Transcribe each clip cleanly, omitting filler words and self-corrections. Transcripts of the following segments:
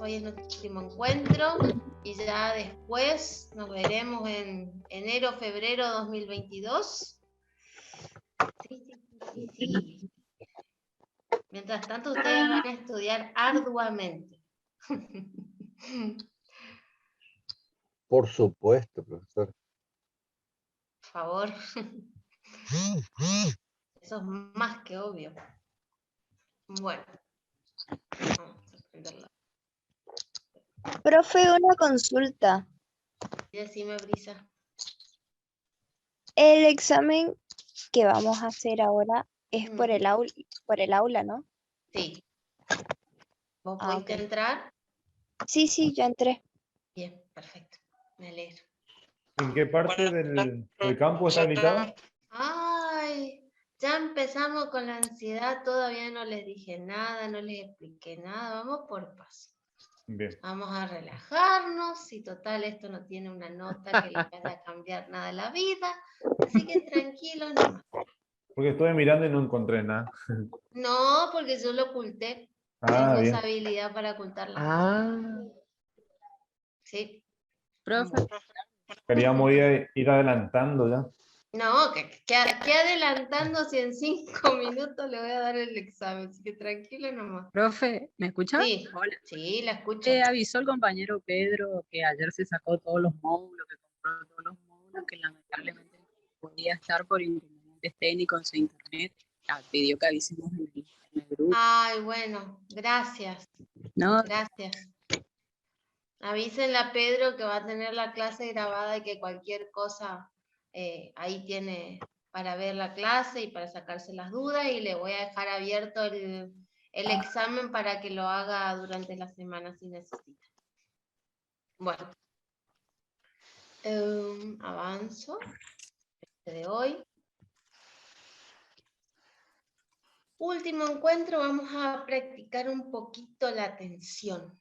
Hoy es nuestro último encuentro y ya después nos veremos en enero, febrero 2022. Sí. Mientras tanto, ustedes van a estudiar arduamente. Por supuesto, profesor. Por favor. Eso es más que obvio. Bueno. Vamos a prenderla. Profe, una consulta. Decime, Brisa. El examen que vamos a hacer ahora es por el aula, ¿no? Sí. ¿Vos Ah, pudiste ok. entrar? Sí, ya entré. Bien, perfecto. Me alegro. ¿En qué parte del campo está habilitado? Ay, ya empezamos con la ansiedad, todavía no les dije nada, no les expliqué nada, vamos por paso. Bien. Vamos a relajarnos, y total esto no tiene una nota que les vaya a cambiar nada la vida, así que tranquilos nomás. Porque estuve mirando y no encontré nada. No, porque yo lo oculté, Ah, tengo bien. esa habilidad para ocultar las cosas. Ah, Sí. profe. Queríamos ir adelantando ya. No, que adelantando si en 5 minutos le voy a dar el examen, así que tranquilo nomás. Profe, ¿me escucha? Sí, Hola. sí, la escucho. Avisó el compañero Pedro que ayer se sacó todos los módulos, que compró todos los módulos, que lamentablemente no podía estar por inconvenientes técnicos en su internet. Pidió que avisemos en el grupo. Ay, bueno, gracias, No, gracias. Avísenle a Pedro que va a tener la clase grabada y que cualquier cosa ahí tiene para ver la clase y para sacarse las dudas, y le voy a dejar abierto el examen para que lo haga durante la semana si necesita. Bueno, avanzo. Este de hoy. Último encuentro, vamos a practicar un poquito la atención.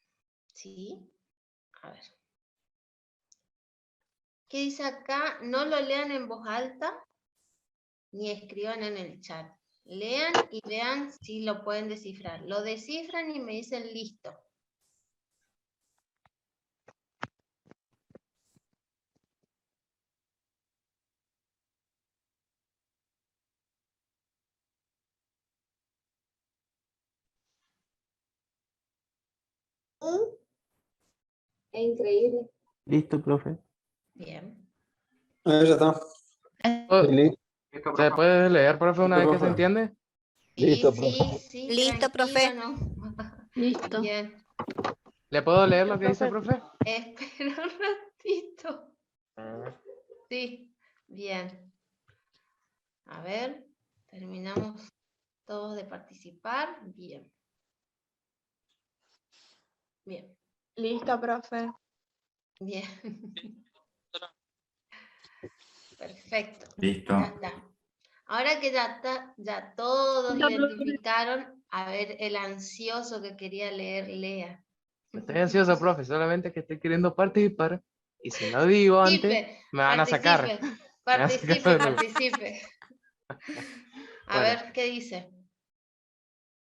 ¿Sí? A ver. ¿Qué dice acá? No lo lean en voz alta ni escriban en el chat. Lean y vean si lo pueden descifrar. Lo descifran y me dicen listo. Es increíble. Listo, profe. Bien. Ya está. ¿se puede leer, profe, una vez que se entiende? Listo, Sí, Listo, profe. tranquilo, ¿no? Listo. Bien. ¿Le puedo leer lo que dice, profe? Espera un ratito. Sí, bien. A ver, terminamos todos de participar. Bien. Bien. Listo, profe. Bien. Perfecto. Listo. Ya está. Ahora que ya está, ya todos identificaron, a ver, el ansioso que quería leer, lea. Estoy ansioso, profe, solamente que estoy queriendo participar. Y si no digo antes, me van a sacar. Participe. A Bueno. ver, ¿qué dice?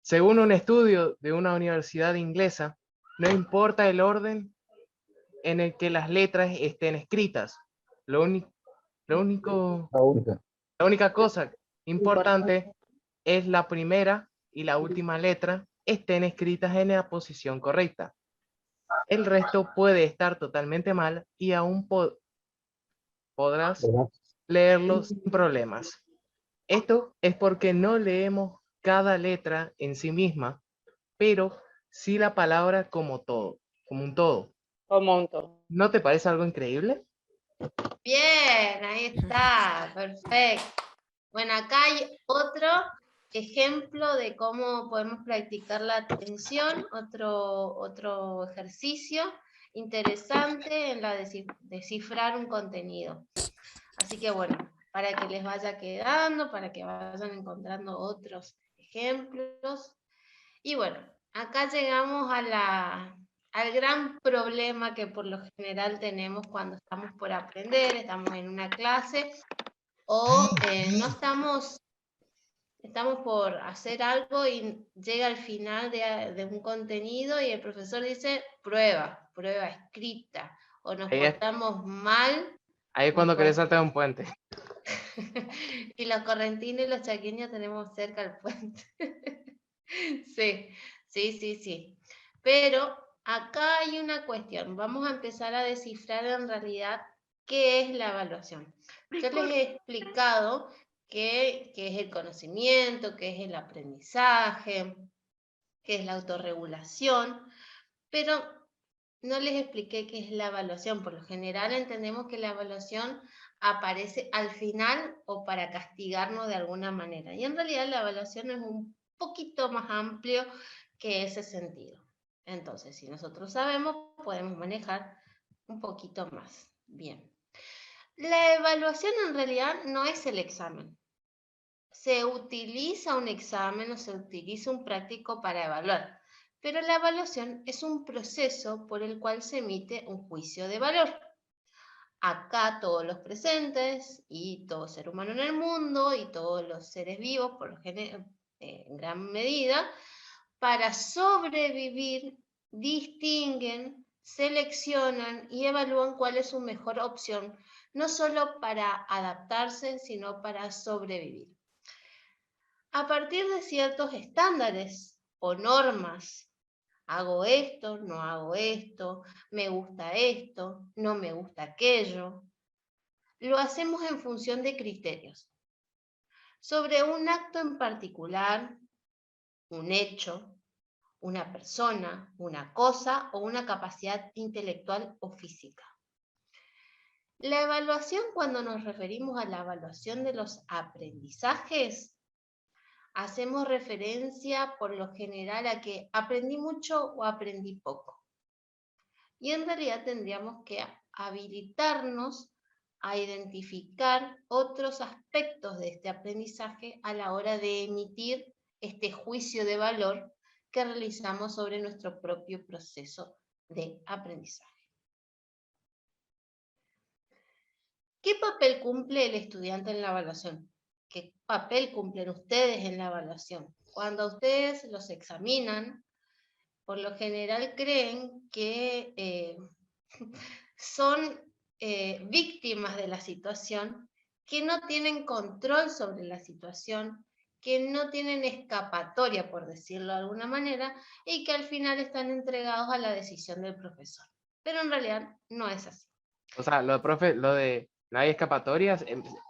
Según un estudio de una universidad inglesa, no importa el orden en el que las letras estén escritas. La única cosa importante es la primera y la última letra estén escritas en la posición correcta. El resto puede estar totalmente mal y aún podrás leerlo sin problemas. Esto es porque no leemos cada letra en sí misma, pero sí la palabra como todo, como un todo. ¿No te parece algo increíble? Bien, ahí está, perfecto. Bueno, acá hay otro ejemplo de cómo podemos practicar la atención, otro ejercicio interesante en la de descifrar un contenido. Así que bueno, para que les vaya quedando, para que vayan encontrando otros ejemplos. Y bueno, acá llegamos al gran problema que por lo general tenemos cuando estamos por aprender, estamos en una clase o no estamos estamos por hacer algo y llega al final de un contenido y el profesor dice prueba escrita, o nos Ahí es- portamos mal. Ahí es cuando nos querés por- saltar un puente. Y los correntinos y los chaqueños tenemos cerca el puente. Sí. Pero acá hay una cuestión. Vamos a empezar a descifrar en realidad qué es la evaluación. Yo les he explicado qué es el conocimiento, qué es el aprendizaje, qué es la autorregulación, pero no les expliqué qué es la evaluación. Por lo general entendemos que la evaluación aparece al final o para castigarnos de alguna manera. Y en realidad la evaluación es un poquito más amplio que ese sentido. Entonces, si nosotros sabemos, podemos manejar un poquito más. Bien. La evaluación en realidad no es el examen. Se utiliza un examen o se utiliza un práctico para evaluar, pero la evaluación es un proceso por el cual se emite un juicio de valor. Acá todos los presentes y todo ser humano en el mundo y todos los seres vivos, en gran medida, para sobrevivir, distinguen, seleccionan y evalúan cuál es su mejor opción, no solo para adaptarse, sino para sobrevivir. A partir de ciertos estándares o normas, hago esto, no hago esto, me gusta esto, no me gusta aquello, lo hacemos en función de criterios. Sobre un acto en particular, un hecho, una persona, una cosa o una capacidad intelectual o física. La evaluación, cuando nos referimos a la evaluación de los aprendizajes, hacemos referencia por lo general a que aprendí mucho o aprendí poco. Y en realidad tendríamos que habilitarnos a identificar otros aspectos de este aprendizaje a la hora de emitir este juicio de valor que realizamos sobre nuestro propio proceso de aprendizaje. ¿Qué papel cumple el estudiante en la evaluación? ¿Qué papel cumplen ustedes en la evaluación? Cuando ustedes los examinan, por lo general creen que son víctimas de la situación, que no tienen control sobre la situación, que no tienen escapatoria, por decirlo de alguna manera, y que al final están entregados a la decisión del profesor. Pero en realidad no es así. O sea, lo de no hay escapatorias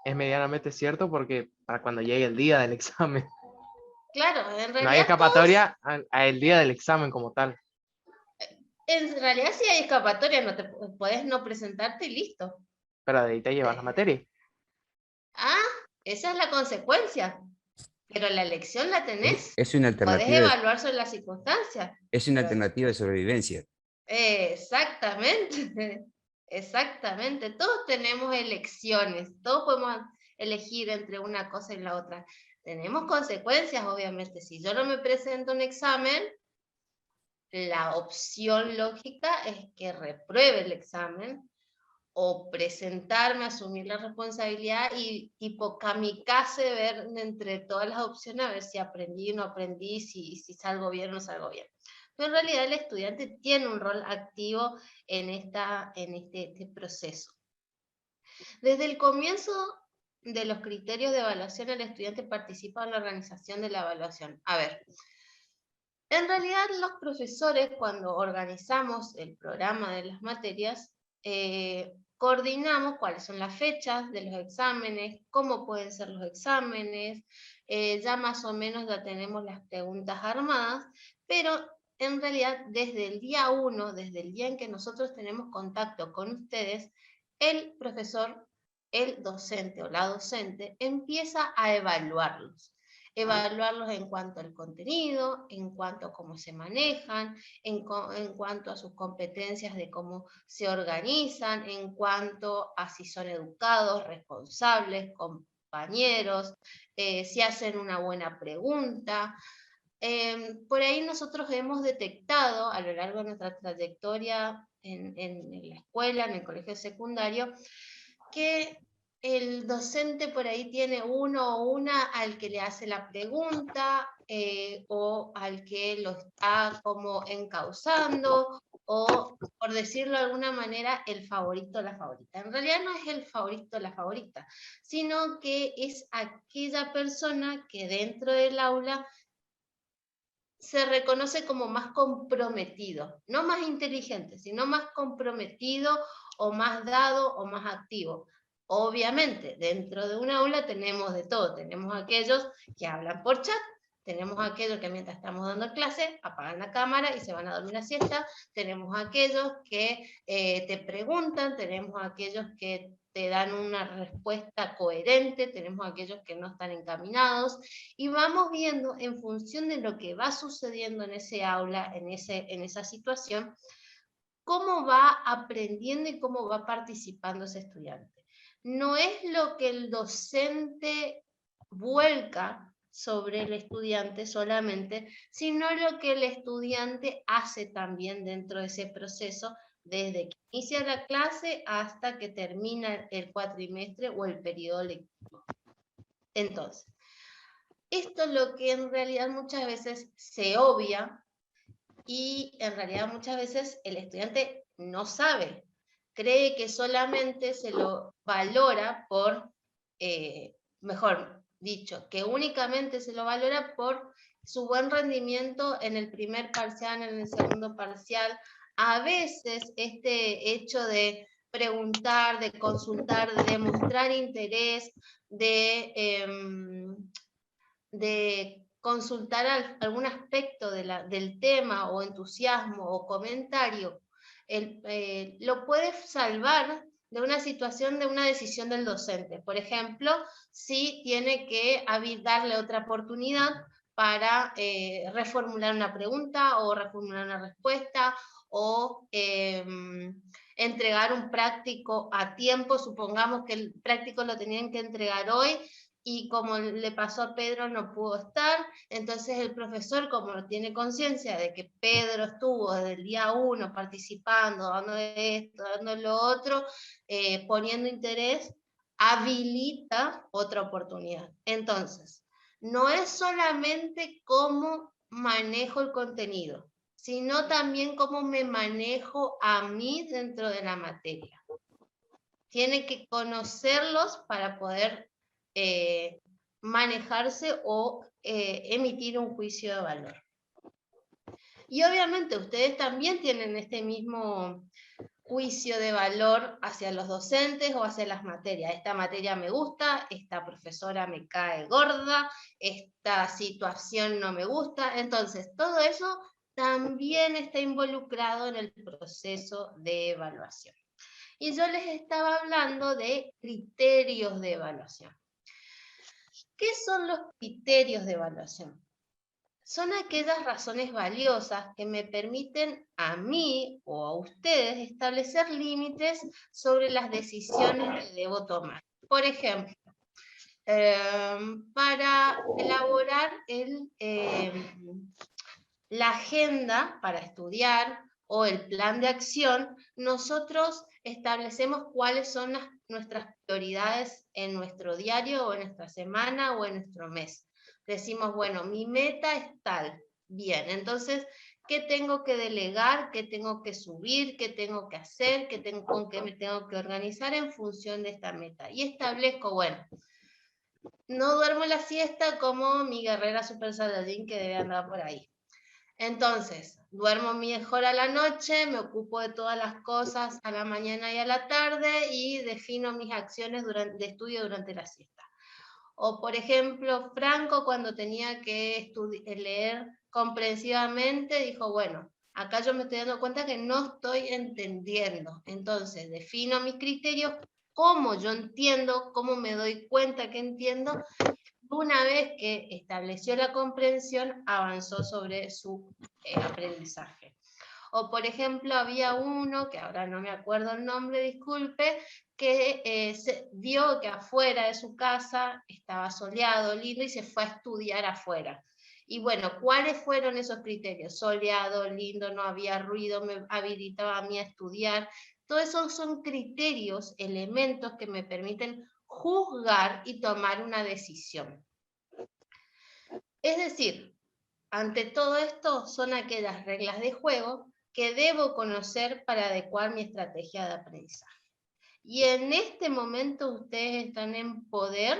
es medianamente cierto porque para cuando llegue el día del examen. Claro, en No hay realidad escapatoria al día del examen como tal. En realidad sí hay escapatoria, no te podés no presentarte y listo. Pero de ahí te llevas la materia. Ah, esa es la consecuencia. Pero la elección la tenés. Es una Podés alternativa, evaluar sobre las circunstancias. es una alternativa de sobrevivencia. Exactamente. Exactamente. Todos tenemos elecciones. Todos podemos elegir entre una cosa y la otra. Tenemos consecuencias, obviamente. Si yo no me presento un examen, la opción lógica es que repruebe el examen o presentarme, asumir la responsabilidad y tipo kamikaze ver entre todas las opciones a ver si aprendí o no aprendí, si salgo bien o no salgo bien. Pero en realidad el estudiante tiene un rol activo en este proceso. Desde el comienzo de los criterios de evaluación, el estudiante participa en la organización de la evaluación. A ver, en realidad los profesores, cuando organizamos el programa de las materias, coordinamos cuáles son las fechas de los exámenes, cómo pueden ser los exámenes, ya más o menos ya tenemos las preguntas armadas, pero en realidad desde el día 1, desde el día en que nosotros tenemos contacto con ustedes, el profesor, el docente o la docente empieza a evaluarlos en cuanto al contenido, en cuanto a cómo se manejan, en cuanto a sus competencias de cómo se organizan, en cuanto a si son educados, responsables, compañeros, si hacen una buena pregunta. Por ahí nosotros hemos detectado a lo largo de nuestra trayectoria en la escuela, en el colegio secundario, que el docente por ahí tiene uno o una al que le hace la pregunta, o al que lo está como encauzando, o por decirlo de alguna manera, el favorito o la favorita. En realidad no es el favorito o la favorita, sino que es aquella persona que dentro del aula se reconoce como más comprometido, no más inteligente, sino más comprometido o más dado o más activo. Obviamente, dentro de un aula tenemos de todo. Tenemos aquellos que hablan por chat, tenemos aquellos que mientras estamos dando clase apagan la cámara y se van a dormir la siesta, tenemos aquellos que te preguntan, tenemos aquellos que te dan una respuesta coherente, tenemos aquellos que no están encaminados, y vamos viendo en función de lo que va sucediendo en ese aula, en esa situación, cómo va aprendiendo y cómo va participando ese estudiante. No es lo que el docente vuelca sobre el estudiante solamente, sino lo que el estudiante hace también dentro de ese proceso, desde que inicia la clase hasta que termina el cuatrimestre o el periodo lectivo. Entonces, esto es lo que en realidad muchas veces se obvia, y en realidad muchas veces el estudiante no sabe, cree que solamente se lo valora por, mejor dicho, que únicamente se lo valora por su buen rendimiento en el primer parcial, en el segundo parcial. A veces este hecho de preguntar, de consultar, de demostrar interés, de consultar algún aspecto del tema o entusiasmo o comentario, lo puede salvar de una situación, de una decisión del docente. Por ejemplo, si tiene que darle otra oportunidad para reformular una pregunta o reformular una respuesta, o entregar un práctico a tiempo. Supongamos que el práctico lo tenían que entregar hoy, y como le pasó a Pedro no pudo estar, entonces el profesor, como tiene conciencia de que Pedro estuvo desde el día 1 participando, dando esto, dando lo otro, poniendo interés, habilita otra oportunidad. Entonces, no es solamente cómo manejo el contenido, sino también cómo me manejo a mí dentro de la materia. Tiene que conocerlos para poder manejarse o emitir un juicio de valor. Y obviamente ustedes también tienen este mismo juicio de valor hacia los docentes o hacia las materias. Esta materia me gusta, esta profesora me cae gorda, esta situación no me gusta. Entonces, todo eso también está involucrado en el proceso de evaluación. Y yo les estaba hablando de criterios de evaluación. ¿Qué son los criterios de evaluación? Son aquellas razones valiosas que me permiten a mí o a ustedes establecer límites sobre las decisiones que debo tomar. Por ejemplo, para elaborar la agenda para estudiar o el plan de acción, nosotros establecemos cuáles son nuestras prioridades en nuestro diario o en nuestra semana o en nuestro mes. Decimos, bueno, mi meta es tal. Bien, entonces, ¿qué tengo que delegar? ¿Qué tengo que subir? ¿Qué tengo que hacer? ¿Con qué me tengo que organizar en función de esta meta? Y establezco, bueno, no duermo la siesta como mi guerrera Super Saiyajin que debe andar por ahí. Entonces, duermo mejor a la noche, me ocupo de todas las cosas a la mañana y a la tarde, y defino mis acciones de estudio durante la siesta. O, por ejemplo, Franco, cuando tenía que leer comprensivamente, dijo, bueno, acá yo me estoy dando cuenta que no estoy entendiendo. Entonces, defino mis criterios, cómo yo entiendo, cómo me doy cuenta que entiendo. Una vez que estableció la comprensión, avanzó sobre su aprendizaje. O, por ejemplo, había uno, que ahora no me acuerdo el nombre, disculpe, que vio que afuera de su casa estaba soleado, lindo, y se fue a estudiar afuera. Y bueno, ¿cuáles fueron esos criterios? Soleado, lindo, no había ruido, me habilitaba a mí a estudiar. Todos esos son criterios, elementos que me permiten juzgar y tomar una decisión. Es decir, ante todo esto son aquellas reglas de juego que debo conocer para adecuar mi estrategia de aprendizaje. Y en este momento ustedes están en poder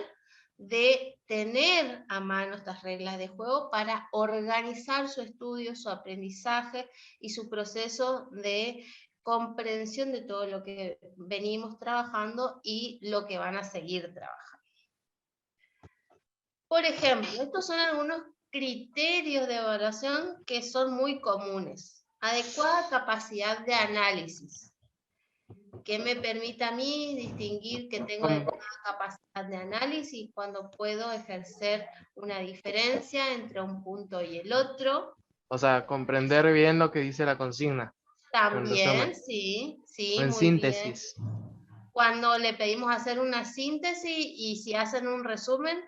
de tener a mano estas reglas de juego para organizar su estudio, su aprendizaje y su proceso de comprensión de todo lo que venimos trabajando y lo que van a seguir trabajando. Por ejemplo, estos son algunos criterios de evaluación que son muy comunes. Adecuada capacidad de análisis, que me permita a mí distinguir que tengo adecuada capacidad de análisis cuando puedo ejercer una diferencia entre un punto y el otro. O sea, comprender bien lo que dice la consigna. También, sí, En muy síntesis. bien. Cuando le pedimos hacer una síntesis y si hacen un resumen,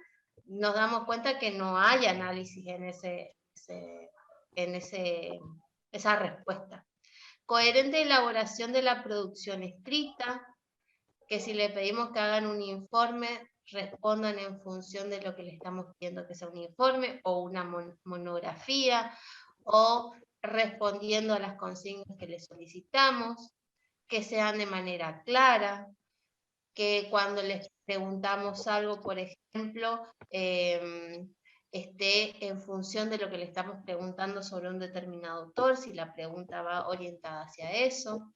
nos damos cuenta que no hay análisis en esa respuesta. Coherente elaboración de la producción escrita, que si le pedimos que hagan un informe, respondan en función de lo que le estamos pidiendo que sea un informe o una monografía, o respondiendo a las consignas que les solicitamos, que sean de manera clara, que cuando les preguntamos algo, por ejemplo, esté en función de lo que le estamos preguntando sobre un determinado autor, si la pregunta va orientada hacia eso.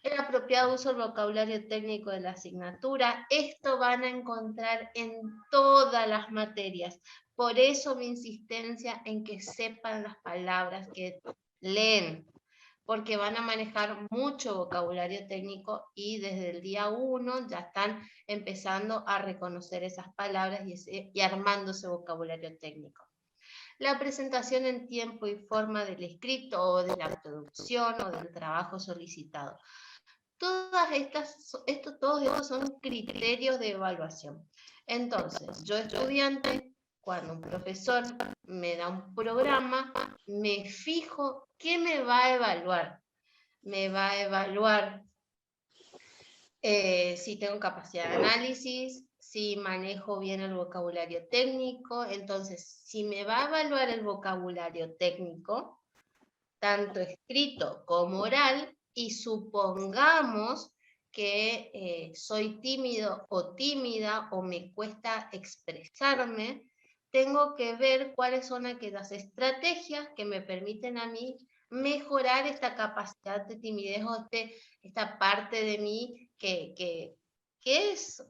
El apropiado uso del vocabulario técnico de la asignatura. Esto van a encontrar en todas las materias. Por eso mi insistencia en que sepan las palabras que leen, porque van a manejar mucho vocabulario técnico y desde el día 1 ya están empezando a reconocer esas palabras y armando ese vocabulario técnico. La presentación en tiempo y forma del escrito o de la producción o del trabajo solicitado. Todos estos son criterios de evaluación. Entonces, yo estudiante, cuando un profesor me da un programa, me fijo qué me va a evaluar. Me va a evaluar si tengo capacidad de análisis, si manejo bien el vocabulario técnico. Entonces, si me va a evaluar el vocabulario técnico, tanto escrito como oral, y supongamos que soy tímido o tímida o me cuesta expresarme, tengo que ver cuáles son aquellas estrategias que me permiten a mí mejorar esta capacidad de timidez o esta parte de mí que es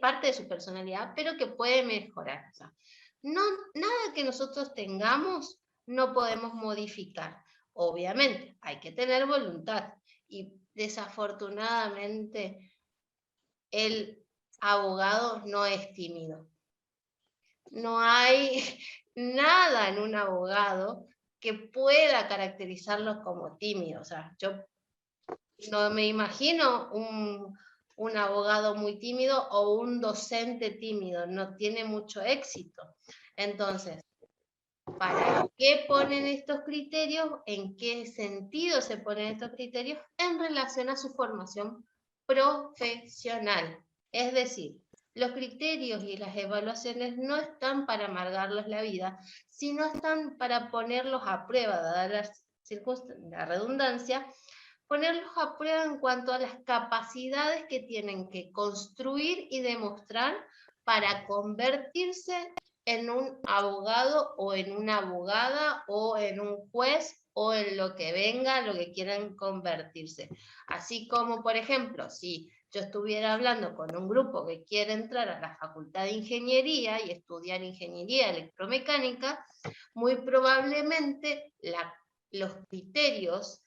parte de su personalidad, pero que puede mejorar. O sea, nada que nosotros tengamos no podemos modificar. Obviamente, hay que tener voluntad y desafortunadamente el abogado no es tímido. No hay nada en un abogado que pueda caracterizarlo como tímido. O sea, yo no me imagino un abogado muy tímido o un docente tímido. No tiene mucho éxito. Entonces, ¿para qué ponen estos criterios? ¿En qué sentido se ponen estos criterios? En relación a su formación profesional. Es decir, los criterios y las evaluaciones no están para amargarlos la vida, sino están para ponerlos a prueba, dada la redundancia, ponerlos a prueba en cuanto a las capacidades que tienen que construir y demostrar para convertirse en un abogado o en una abogada o en un juez o en lo que venga, lo que quieran convertirse. Así como, por ejemplo, si yo estuviera hablando con un grupo que quiere entrar a la Facultad de Ingeniería y estudiar Ingeniería Electromecánica, muy probablemente los criterios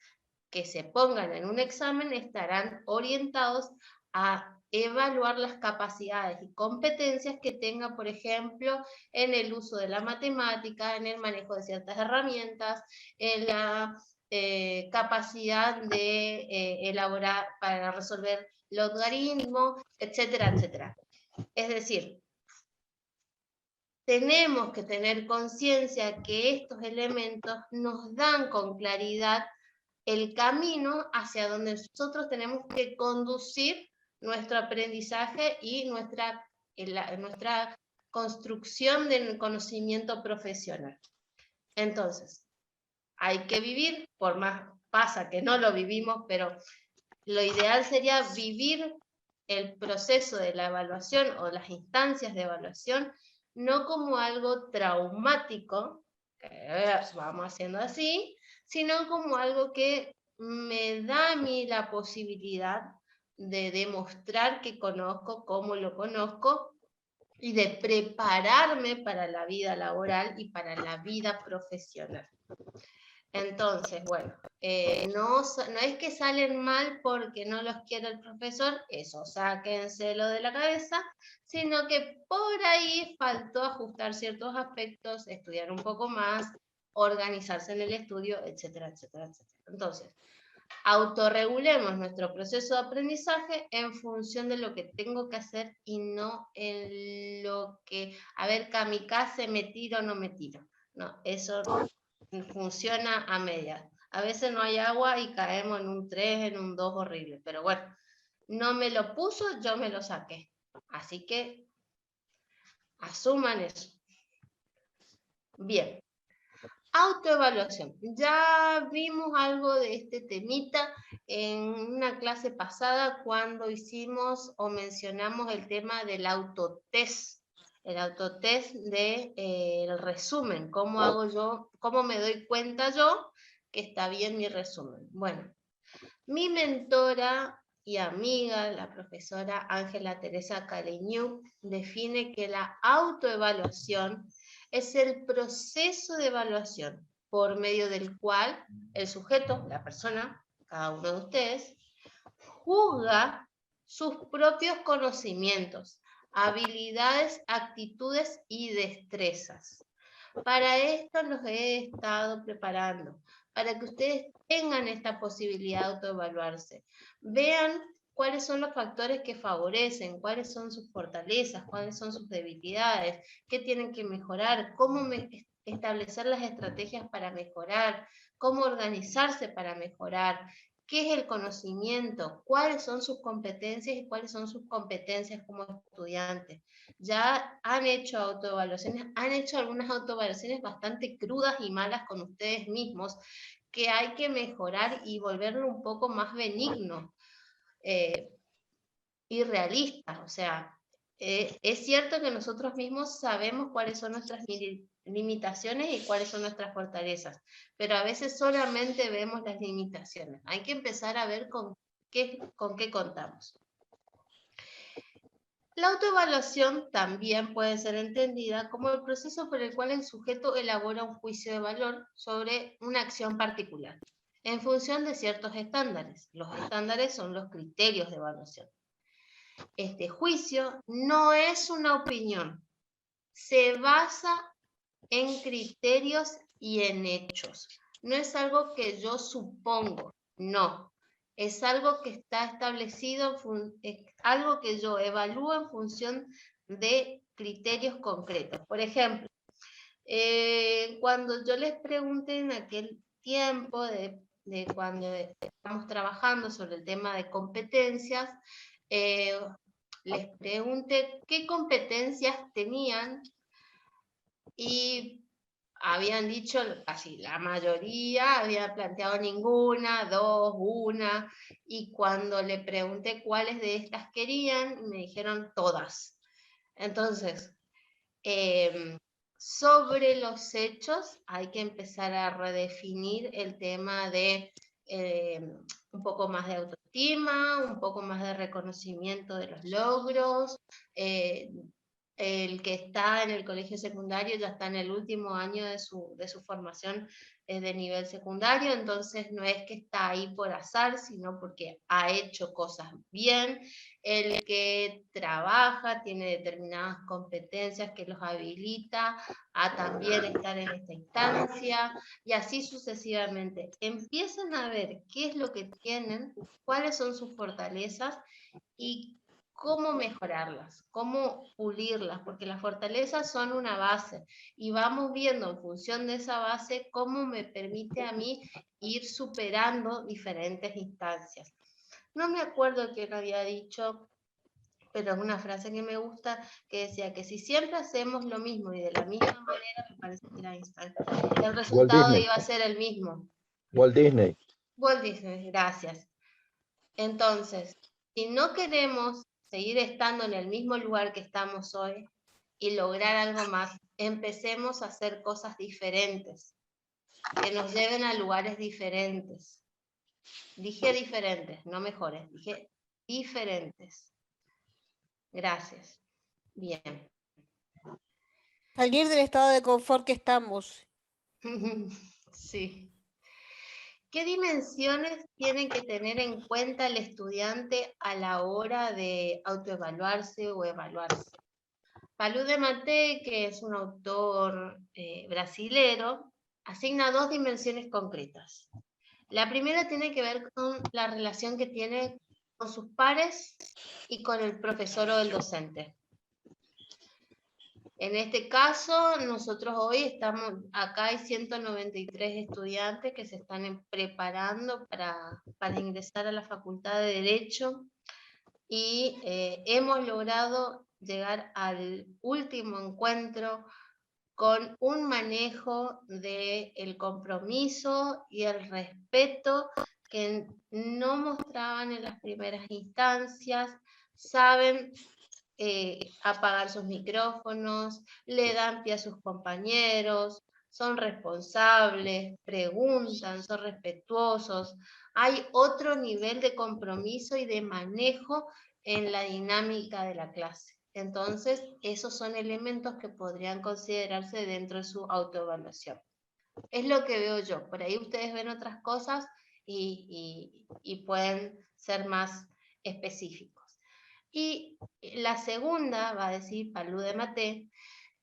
que se pongan en un examen estarán orientados a evaluar las capacidades y competencias que tenga, por ejemplo, en el uso de la matemática, en el manejo de ciertas herramientas, en la capacidad de elaborar para resolver logaritmos, etcétera, etcétera. Es decir, tenemos que tener conciencia que estos elementos nos dan con claridad el camino hacia donde nosotros tenemos que conducir nuestro aprendizaje y nuestra construcción del conocimiento profesional. Entonces, hay que vivir, por más pasa que no lo vivimos, pero lo ideal sería vivir el proceso de la evaluación o las instancias de evaluación no como algo traumático, que vamos haciendo así, sino como algo que me da a mí la posibilidad de demostrar que conozco, cómo lo conozco, y de prepararme para la vida laboral y para la vida profesional. Entonces, bueno, no es que salen mal porque no los quiere el profesor, eso sáquenselo de la cabeza, sino que por ahí faltó ajustar ciertos aspectos, estudiar un poco más, organizarse en el estudio, etcétera, etcétera, etcétera. Entonces, autorregulemos nuestro proceso de aprendizaje en función de lo que tengo que hacer y no en lo que, a ver, kamikaze, me tiro o no me tiro. No, eso funciona a medias. A veces no hay agua y caemos en un 3, en un 2 horrible. Pero bueno, no me lo puso, yo me lo saqué. Así que asuman eso. Bien. Autoevaluación. Ya vimos algo de este temita en una clase pasada cuando hicimos o mencionamos el tema del autotest. El autotest del resumen. ¿Cómo hago yo? ¿Cómo me doy cuenta yo que está bien mi resumen? Bueno, mi mentora y amiga, la profesora Ángela Teresa Cariñú, define que la autoevaluación es el proceso de evaluación por medio del cual el sujeto, la persona, cada uno de ustedes, juzga sus propios conocimientos, habilidades, actitudes y destrezas. Para esto los he estado preparando, para que ustedes tengan esta posibilidad de autoevaluarse. Vean cuáles son los factores que favorecen, cuáles son sus fortalezas, cuáles son sus debilidades, qué tienen que mejorar, cómo establecer las estrategias para mejorar, cómo organizarse para mejorar, qué es el conocimiento, cuáles son sus competencias y cuáles son sus competencias como estudiantes. Ya han hecho autoevaluaciones, han hecho algunas autoevaluaciones bastante crudas y malas con ustedes mismos, que hay que mejorar y volverlo un poco más benigno y realista. O sea, es cierto que nosotros mismos sabemos cuáles son nuestras limitaciones y cuáles son nuestras fortalezas, pero a veces solamente vemos las limitaciones. Hay que empezar a ver con qué contamos. La autoevaluación también puede ser entendida como el proceso por el cual el sujeto elabora un juicio de valor sobre una acción particular, en función de ciertos estándares. Los estándares son los criterios de evaluación. Este juicio no es una opinión, se basa en criterios y en hechos. No es algo que yo supongo, no. Es algo que está establecido, es algo que yo evalúo en función de criterios concretos. Por ejemplo, cuando yo les pregunté en aquel tiempo de cuando estamos trabajando sobre el tema de competencias, les pregunté qué competencias tenían y habían dicho, casi la mayoría había planteado ninguna, 2, 1, y cuando le pregunté cuáles de estas querían, me dijeron todas. Entonces, sobre los hechos hay que empezar a redefinir el tema de un poco más de autoestima, un poco más de reconocimiento de los logros. El que está en el colegio secundario ya está en el último año de su formación de nivel secundario, entonces no es que está ahí por azar, sino porque ha hecho cosas bien. El que trabaja tiene determinadas competencias que los habilita a también estar en esta instancia, y así sucesivamente. Empiezan a ver qué es lo que tienen, cuáles son sus fortalezas y cómo mejorarlas, cómo pulirlas, porque las fortalezas son una base y vamos viendo en función de esa base cómo me permite a mí ir superando diferentes instancias. No me acuerdo quién había dicho, pero es una frase que me gusta, que decía que si siempre hacemos lo mismo y de la misma manera, me parece que era Einstein, el resultado Disney. iba a ser el mismo. Walt Disney. Walt Disney, gracias. Entonces, si no queremos seguir estando en el mismo lugar que estamos hoy y lograr algo más, empecemos a hacer cosas diferentes, que nos lleven a lugares diferentes. Dije diferentes, no mejores, dije diferentes. Gracias. Bien. Salir del estado de confort que estamos. Sí. ¿Qué dimensiones tiene que tener en cuenta el estudiante a la hora de autoevaluarse o evaluarse? Palú de Maté, que es un autor brasilero, asigna 2 dimensiones concretas. La primera tiene que ver con la relación que tiene con sus pares y con el profesor o el docente. En este caso, nosotros hoy estamos, acá hay 193 estudiantes que se están preparando para ingresar a la Facultad de Derecho y hemos logrado llegar al último encuentro con un manejo del compromiso y el respeto que no mostraban en las primeras instancias, saben apagar sus micrófonos, le dan pie a sus compañeros, son responsables, preguntan, son respetuosos. Hay otro nivel de compromiso y de manejo en la dinámica de la clase. Entonces, esos son elementos que podrían considerarse dentro de su autoevaluación. Es lo que veo yo. Por ahí ustedes ven otras cosas y pueden ser más específicos. Y la segunda, va a decir Palú de Maté,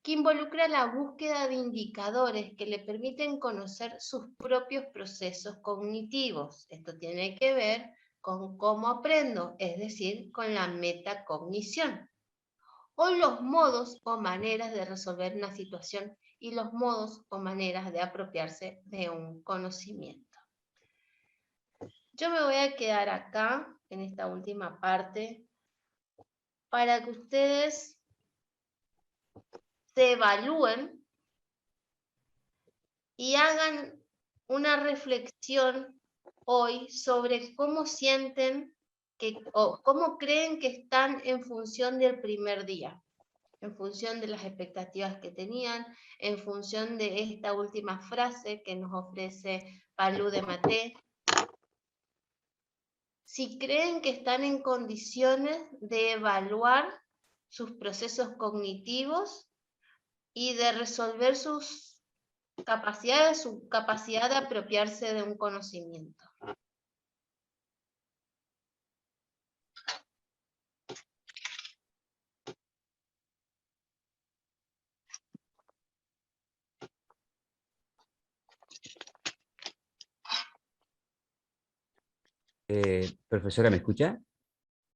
que involucra la búsqueda de indicadores que le permiten conocer sus propios procesos cognitivos. Esto tiene que ver con cómo aprendo, es decir, con la metacognición, o los modos o maneras de resolver una situación y los modos o maneras de apropiarse de un conocimiento. Yo me voy a quedar acá, en esta última parte, para que ustedes se evalúen y hagan una reflexión hoy sobre cómo sienten o cómo creen que están en función del primer día, en función de las expectativas que tenían, en función de esta última frase que nos ofrece Palú de Maté. Si creen que están en condiciones de evaluar sus procesos cognitivos y de resolver sus capacidades, su capacidad de apropiarse de un conocimiento. Profesora, ¿me escucha?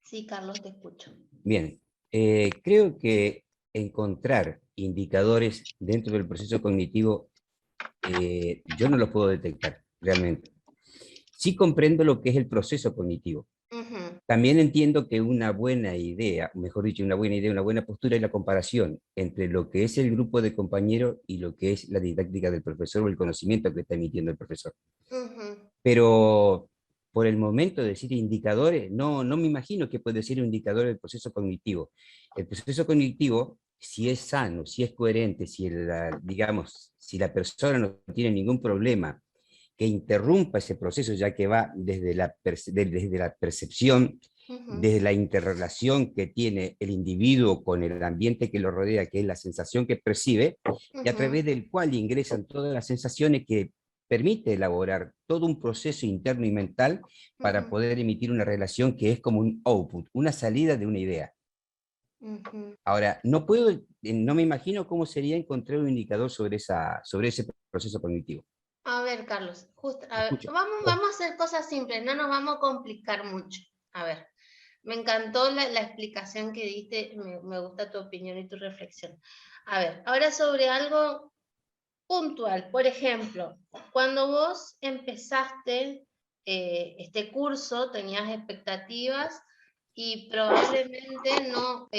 Sí, Carlos, te escucho. Bien, creo que encontrar indicadores dentro del proceso cognitivo, yo no los puedo detectar realmente. Sí comprendo lo que es el proceso cognitivo. También entiendo que una buena idea, mejor dicho, una buena postura es la comparación entre lo que es el grupo de compañeros y lo que es la didáctica del profesor o el conocimiento que está emitiendo el profesor. Pero por el momento decir indicadores, no me imagino que puede ser un indicador del proceso cognitivo. El proceso cognitivo, si es sano, si es coherente, si digamos, si la persona no tiene ningún problema que interrumpa ese proceso, ya que va desde la percepción, desde la interrelación que tiene el individuo con el ambiente que lo rodea, que es la sensación que percibe, y a través del cual ingresan todas las sensaciones que permite elaborar todo un proceso interno y mental para poder emitir una relación que es como un output, una salida de una idea. Ahora, no me imagino cómo sería encontrar un indicador sobre ese proceso cognitivo. A ver, Carlos, vamos a hacer cosas simples, no nos vamos a complicar mucho. A ver, me encantó la explicación que diste, me gusta tu opinión y tu reflexión. A ver, ahora sobre algo puntual. Por ejemplo, cuando vos empezaste este curso, tenías expectativas y probablemente no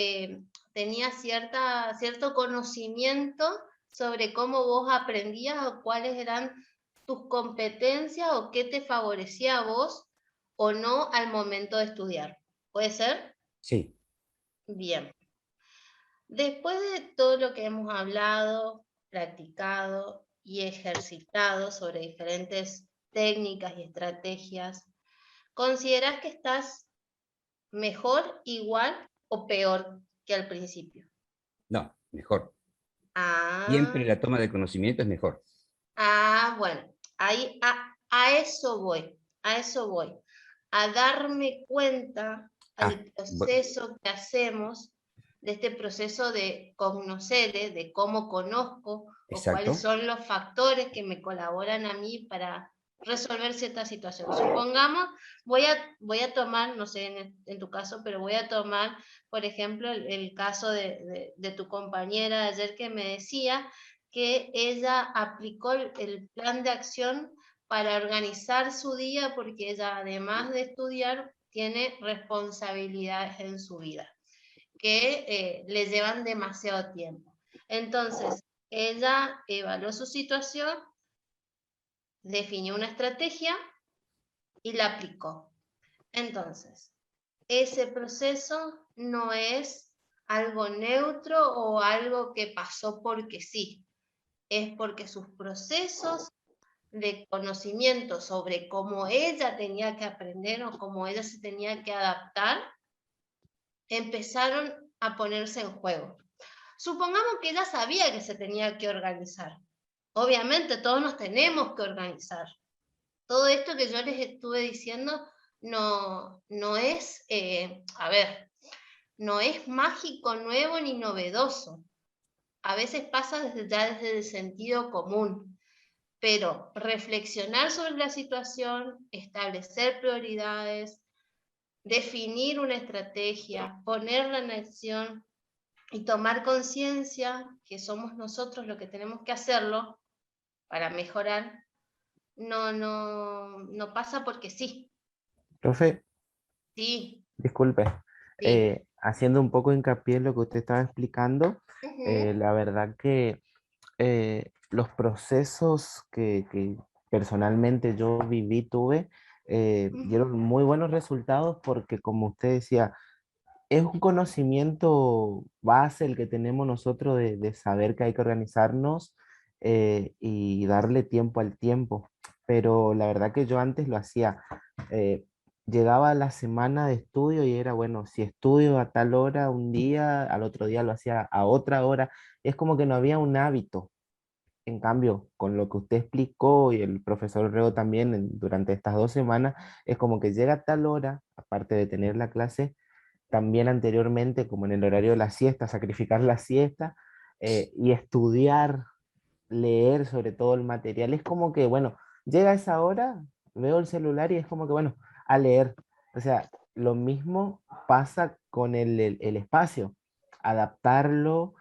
tenías cierto conocimiento sobre cómo vos aprendías o cuáles eran tus competencias o qué te favorecía a vos o no al momento de estudiar. ¿Puede ser? Sí. Bien. Después de todo lo que hemos hablado, practicado y ejercitado sobre diferentes técnicas y estrategias, ¿considerás que estás mejor, igual o peor que al principio? No, mejor. Ah, Siempre la toma de conocimiento es mejor. bueno, ahí a eso voy, a darme cuenta al proceso que hacemos, de este proceso de conocer, de cómo conozco, o cuáles Exacto. son los factores que me colaboran a mí para resolver cierta situación. Supongamos, voy a tomar, no sé en tu caso, pero voy a tomar, por ejemplo, el caso de tu compañera de ayer que me decía que ella aplicó el plan de acción para organizar su día porque ella, además de estudiar, tiene responsabilidades en su vida que le llevan demasiado tiempo. Entonces, ella evaluó su situación, definió una estrategia y la aplicó. Entonces, ese proceso no es algo neutro o algo que pasó porque sí, es porque sus procesos de conocimiento sobre cómo ella tenía que aprender o cómo ella se tenía que adaptar, empezaron a ponerse en juego. Supongamos que ella sabía que se tenía que organizar. Obviamente todos nos tenemos que organizar. Todo esto que yo les estuve diciendo no es, no es mágico, nuevo ni novedoso. A veces pasa desde el sentido común. Pero reflexionar sobre la situación, establecer prioridades, definir una estrategia, ponerla en acción y tomar conciencia que somos nosotros los que tenemos que hacerlo para mejorar, no pasa porque sí. Profe, Sí, disculpe, sí. haciendo un poco hincapié en lo que usted estaba explicando, la verdad que los procesos que personalmente yo viví, tuve, dieron muy buenos resultados porque, como usted decía, es un conocimiento base el que tenemos nosotros de saber que hay que organizarnos y darle tiempo al tiempo. Pero la verdad que yo antes lo hacía. eh, Llegaba a la semana de estudio y era, bueno, si estudio a tal hora un día, al otro día lo hacía a otra hora. Es como que no había un hábito. En cambio, con lo que usted explicó y el profesor Rego también durante estas 2 semanas, es como que llega a tal hora, aparte de tener la clase, también anteriormente, como en el horario de la siesta, sacrificar la siesta y estudiar, leer sobre todo el material. Es como que, bueno, llega esa hora, veo el celular y es como que, bueno, a leer. O sea, lo mismo pasa con el espacio, adaptarlo,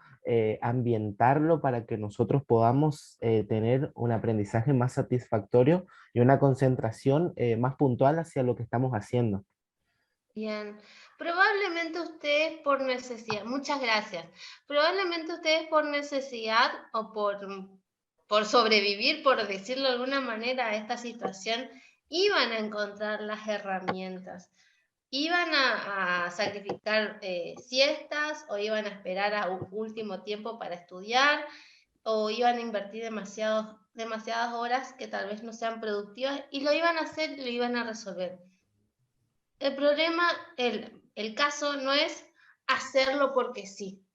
ambientarlo para que nosotros podamos tener un aprendizaje más satisfactorio y una concentración más puntual hacia lo que estamos haciendo. Bien, probablemente ustedes por necesidad, muchas gracias, probablemente ustedes por necesidad o por sobrevivir, por decirlo de alguna manera, a esta situación, iban a encontrar las herramientas, iban a sacrificar siestas o iban a esperar a un último tiempo para estudiar o iban a invertir demasiadas horas que tal vez no sean productivas y lo iban a hacer y lo iban a resolver. El problema, el caso no es hacerlo porque sí,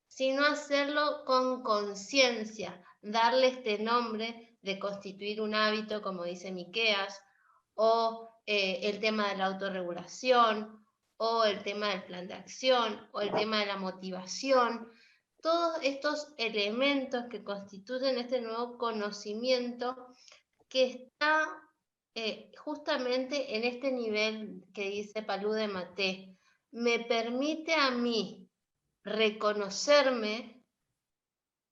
sino hacerlo con conciencia, darle este nombre de constituir un hábito, como dice Miqueas, o el tema de la autorregulación, o el tema del plan de acción, o el tema de la motivación. Todos estos elementos que constituyen este nuevo conocimiento que está justamente en este nivel que dice Palú de Maté, me permite a mí reconocerme,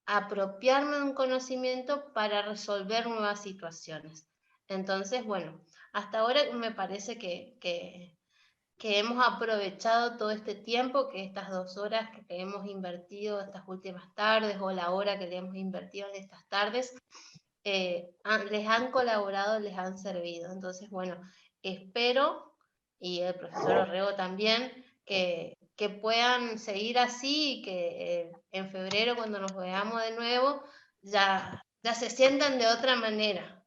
apropiarme de un conocimiento para resolver nuevas situaciones. Entonces, bueno, hasta ahora me parece que hemos aprovechado todo este tiempo, que estas 2 horas que hemos invertido estas últimas tardes, o la hora que le hemos invertido en estas tardes, les han colaborado, les han servido. Entonces, bueno, espero, y el profesor Orrego también, que puedan seguir así y que en febrero, cuando nos veamos de nuevo, ya se sientan de otra manera,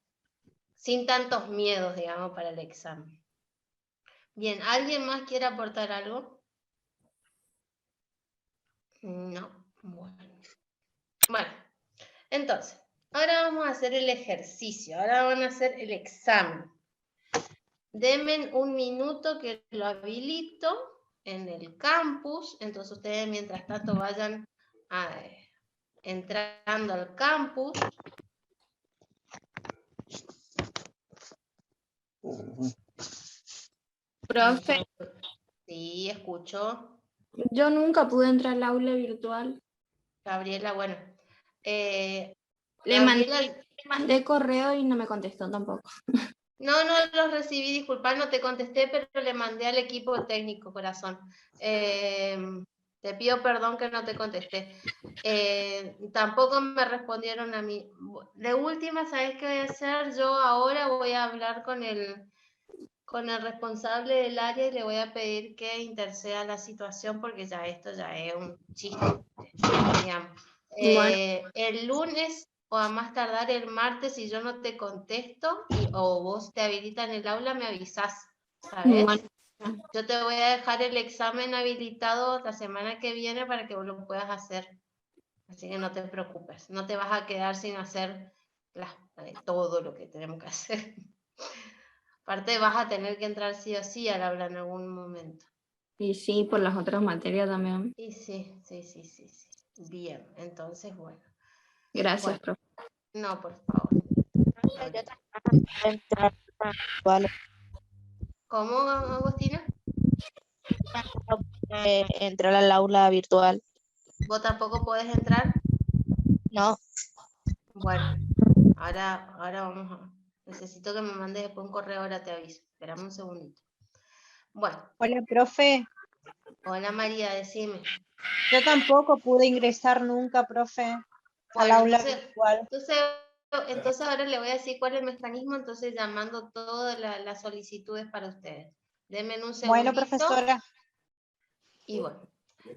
sin tantos miedos, digamos, para el examen. Bien, ¿alguien más quiere aportar algo? No, bueno, entonces, ahora vamos a hacer el ejercicio, ahora van a hacer el examen. Denme un minuto que lo habilito en el campus, entonces ustedes mientras tanto vayan entrando al campus. Profe, Sí, escucho. yo nunca pude entrar al aula virtual. Gabriela, bueno. Le Gabriela, mandé correo y no me contestó tampoco. no los recibí, disculpa, no te contesté, pero le mandé al equipo técnico, corazón. Te pido perdón que no te contesté. Tampoco me respondieron a mí. De última, ¿sabes qué voy a hacer? Yo ahora voy a hablar con el responsable del área y le voy a pedir que interceda la situación, porque ya esto ya es un chiste, digamos. Bueno. El lunes o a más tardar el martes, si yo no te contesto o vos te habilitan el aula, me avisás, ¿sabes? Bueno. Yo te voy a dejar el examen habilitado la semana que viene para que vos lo puedas hacer. Así que no te preocupes, no te vas a quedar sin hacer todo lo que tenemos que hacer. Aparte vas a tener que entrar sí o sí al aula en algún momento. Y sí, por las otras materias también. Y sí. Bien, entonces bueno. Gracias, Bueno, profe. no, por favor. ¿Cómo, Agostina? Entrar al aula virtual. ¿Vos tampoco podés entrar? No. Bueno, ahora vamos a... Necesito que me mandes después un correo, ahora te aviso. Esperame un segundito. Bueno. Hola, profe. Hola, María, decime. Yo tampoco pude ingresar nunca, profe, al Bueno, aula virtual. entonces ahora le voy a decir cuál es el mecanismo, entonces llamando todas las solicitudes para ustedes. Denme un segundito. Bueno, profesora. Y bueno,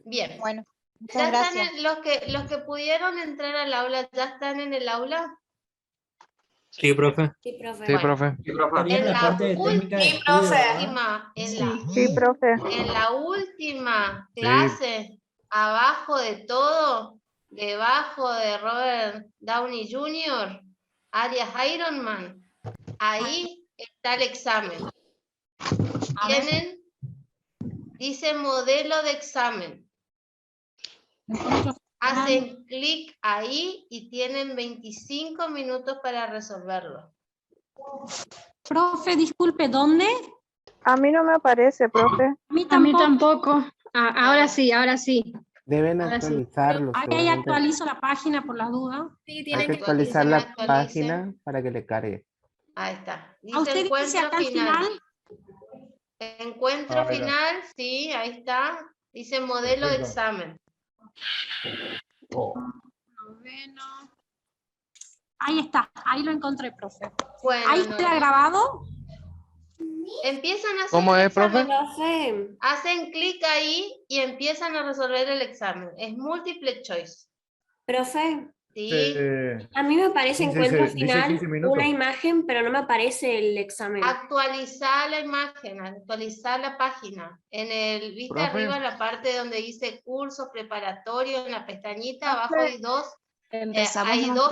bien. Bueno, muchas ¿Ya gracias. están los que pudieron entrar al aula, ya están en el aula? Sí, profe. Sí, profe. Sí, profe. En la última clase, abajo de todo, debajo de Robert Downey Jr., alias Iron Man, ahí está el examen. Dice modelo de examen. Hacen clic ahí y tienen 25 minutos para resolverlo. Profe, disculpe, ¿dónde? A mí no me aparece, profe. A mí tampoco. Ahora sí. Deben Ahora sí. actualizarlo. Ahí seguramente. actualizo la página por las dudas. Sí, Hay que actualizar la página para que le cargue. Ahí está. ¿A usted dice acá al final? Encuentro final, sí, ahí está. Dice modelo de examen. Ahí está, ahí lo encontré, profe. Bueno, ¿Ahí queda grabado? Empiezan a hacer ¿Cómo el es, profe? examen. Hacen clic ahí y empiezan a resolver el examen. Es multiple choice. Profe, Sí. a mí me aparece encuentro final 15 minutos. una imagen, pero no me aparece el examen. Actualizar la imagen, actualizar la página. ¿Viste Profe. arriba en la parte donde dice cursos preparatorios, en la pestañita, abajo hay dos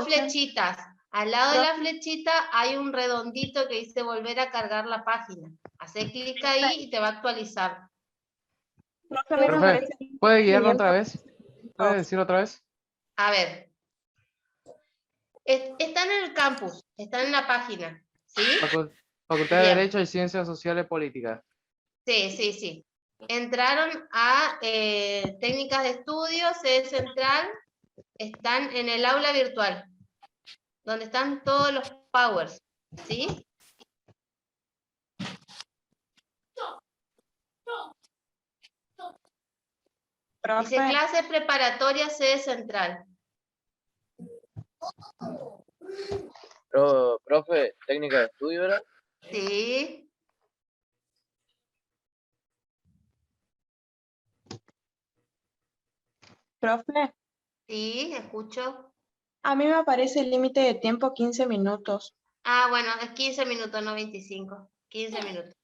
flechitas. Al lado de la flechita hay un redondito que dice volver a cargar la página. Hace clic ahí y te va a actualizar. Profe, ¿puede guiarlo otra vez? ¿Puede decir otra vez? A ver. Están en el campus, están en la página, ¿sí? Facultad de Bien. Derecho y Ciencias Sociales Políticas. Sí. Entraron a técnicas de estudio, sede central, están en el aula virtual, donde están todos los powers, ¿sí? Dice clase preparatoria sede central. Profe, técnica de estudio, ¿verdad? Sí. Profe, Sí, escucho. a mí me aparece el límite de tiempo 15 minutos. Ah, bueno, es 15 minutos, no 25. 15 minutos.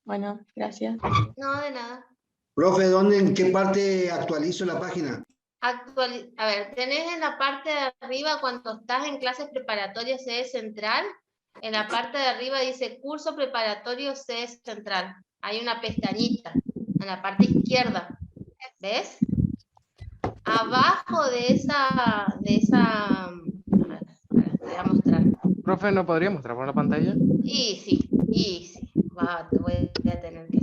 Bueno, gracias. No, de nada. Profe, ¿en qué parte actualizo la página? A ver, tenés en la parte de arriba, cuando estás en clases preparatorias sede central, en la parte de arriba dice curso preparatorio sede central. Hay una pestañita en la parte izquierda. ¿Ves? Abajo de esa, a ver, te voy a mostrar. Profe, ¿no podría mostrar por la pantalla? Y sí. Te voy a tener que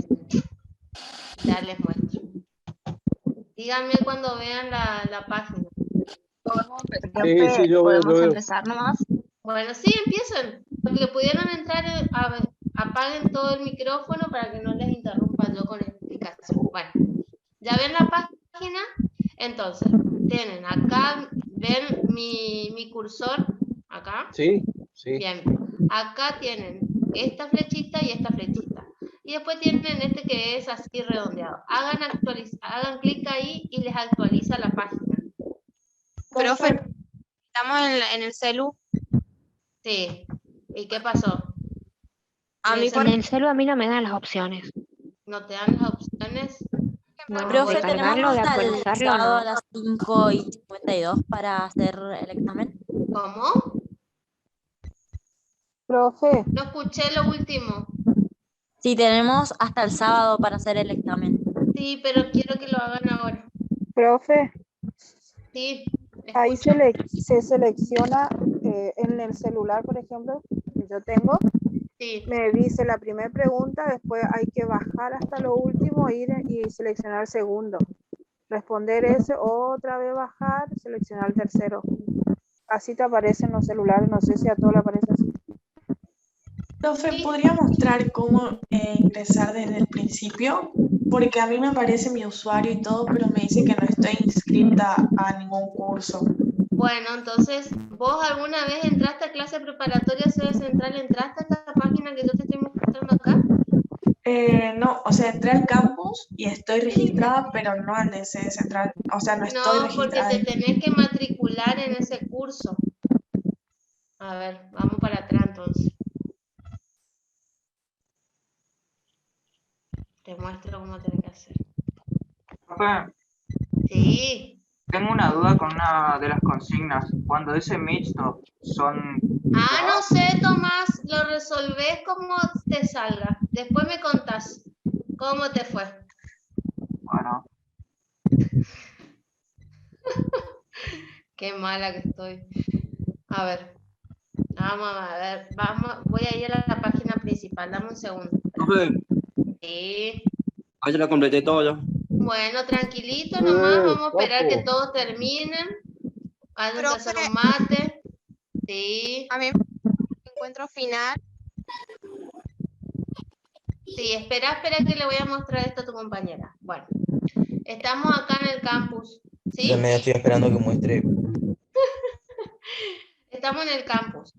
darles muestro. Díganme cuando vean la página. Sí, yo veo, ¿Podemos empezar nomás? Bueno, sí, empiecen. Los que pudieron entrar, apaguen todo el micrófono para que no les interrumpa yo con la explicación. Bueno, ¿ya ven la página? Entonces, tienen acá, ¿ven mi cursor? Acá. Sí. Bien. Acá tienen esta flechita y esta flechita. Y después tienen este que es así redondeado. Hagan clic ahí y les actualiza la página. Profe, estamos en el celu. Sí. ¿Y qué pasó? En el celu a mí no me dan las opciones. ¿No te dan las opciones? No, Profe, de cargarlo, de hasta el actualizarlo, sábado no. a las 5:52 para hacer el examen. ¿Cómo? Profe. No escuché lo último. Sí, tenemos hasta el sábado para hacer el examen. Sí, pero quiero que lo hagan ahora. Profe. Sí. Ahí se selecciona en el celular, por ejemplo, que yo tengo. Sí. Me dice la primera pregunta, después hay que bajar hasta lo último, ir y seleccionar el segundo. Responder ese, otra vez bajar, seleccionar el tercero. Así te aparecen los celulares, no sé si a todos le aparece así. Profe, ¿podría mostrar cómo ingresar desde el principio? Porque a mí me aparece mi usuario y todo, pero me dice que no estoy inscrita a ningún curso. Bueno, entonces, ¿vos alguna vez entraste a clase preparatoria sede central? ¿Entraste a esta página que yo te estoy mostrando acá? No, o sea, entré al campus y estoy registrada, pero no al de sede central. O sea, no estoy No, porque registrada. te tenés que matricular en ese curso. A ver, vamos para atrás entonces. Te muestro cómo tenés que hacer. Profe, Sí. tengo una duda con una de las consignas. Cuando dice mixto, son... Ah, no sé, Tomás, lo resolvés como te salga. Después me contás cómo te fue. Bueno. Qué mala que estoy. A ver. Voy a ir a la página principal. Dame un segundo. Profe, Sí. ya la completé todo ya. Bueno, tranquilito nomás. Vamos a esperar que todos terminen. Vayan a hacer un mate. Sí. A mí encuentro final. Sí, espera que le voy a mostrar esto a tu compañera. Bueno, estamos acá en el campus. ¿Sí? Yo me estoy esperando que muestre. Estamos en el campus.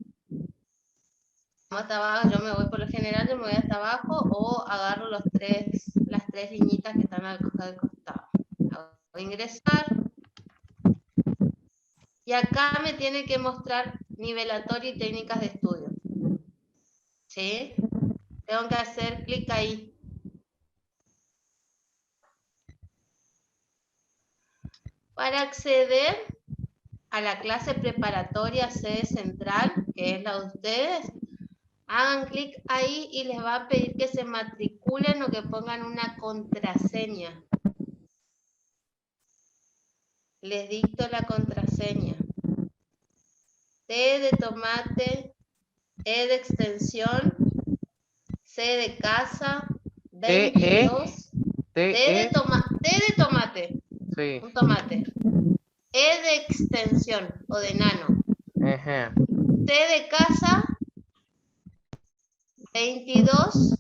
Vamos hasta abajo, yo me voy por lo general, yo me voy hasta abajo o agarro las tres liñitas que están al costado. Voy a ingresar. Y acá me tiene que mostrar nivelatorio y técnicas de estudio. ¿Sí? Tengo que hacer clic ahí. Para acceder a la clase preparatoria sede central, que es la de ustedes, hagan clic ahí y les va a pedir que se matriculen o que pongan una contraseña. Les dicto la contraseña. T de tomate, E de extensión, C de casa, 22, T de tomate, Sí. un tomate, E de extensión o de nano, Ajá. T de casa, 22,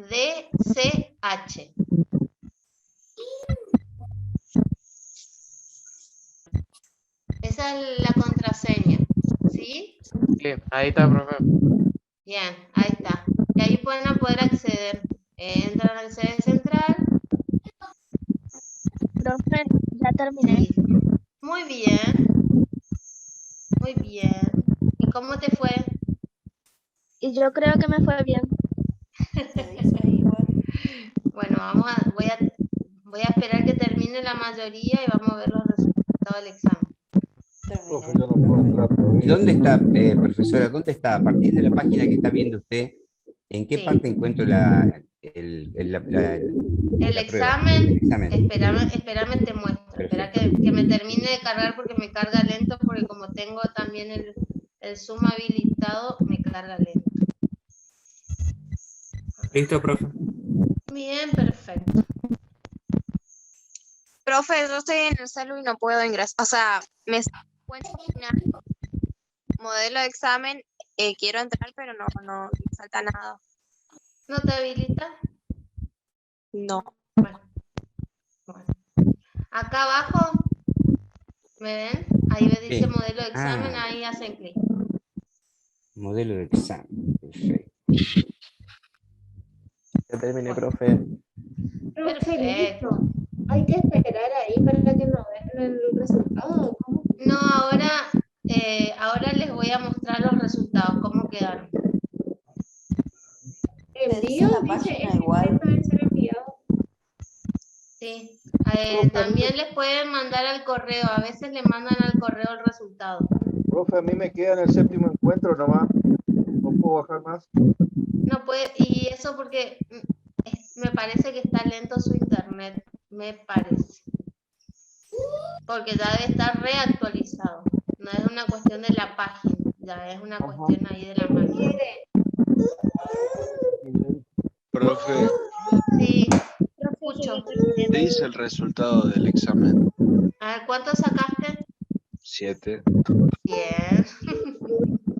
DCH. Esa es la contraseña, ¿sí? Sí, ahí está, profe. Bien, ahí está. Y ahí van a poder acceder. Entran al sede central. Profe, ya terminé. Sí. Muy bien. Muy bien. ¿Y cómo te fue? Y yo creo que me fue bien. Bueno, voy a esperar que termine la mayoría y vamos a ver los resultados del examen. ¿Y dónde está, profesora? ¿Dónde está? A partir de la página que está viendo usted, ¿en qué parte encuentro El examen, espérame, te muestro. Espera que me termine de cargar porque me carga lento, porque como tengo también el Zoom habilitado, me carga lento. Listo, profe. Bien, perfecto. Profe, yo estoy en el celu y no puedo ingresar. O sea, me cuenta final, modelo de examen, quiero entrar, pero no me salta nada. ¿No te habilita? No. Bueno. Acá abajo, ¿me ven? Ahí me dice Sí. modelo de examen, ahí hacen clic. Modelo de examen, perfecto. Ya terminé, profe. Perfecto. Hay que esperar ahí para que nos den el resultado. ¿Cómo? No, ahora les voy a mostrar los resultados, cómo quedaron. Envío, dice, este debe ser enviado. Sí. También les pueden mandar al correo, a veces le mandan al correo el resultado. Profe, a mí me queda en el 7º encuentro nomás. No puedo bajar más. No puede, y eso porque me parece que está lento su internet, me parece. Porque ya debe estar reactualizado. No es una cuestión de la página, ya es una cuestión ahí de la máquina. Profe, Sí, lo escucho. ¿qué dice el resultado del examen? A ver, ¿cuánto sacaste? 7. Bien.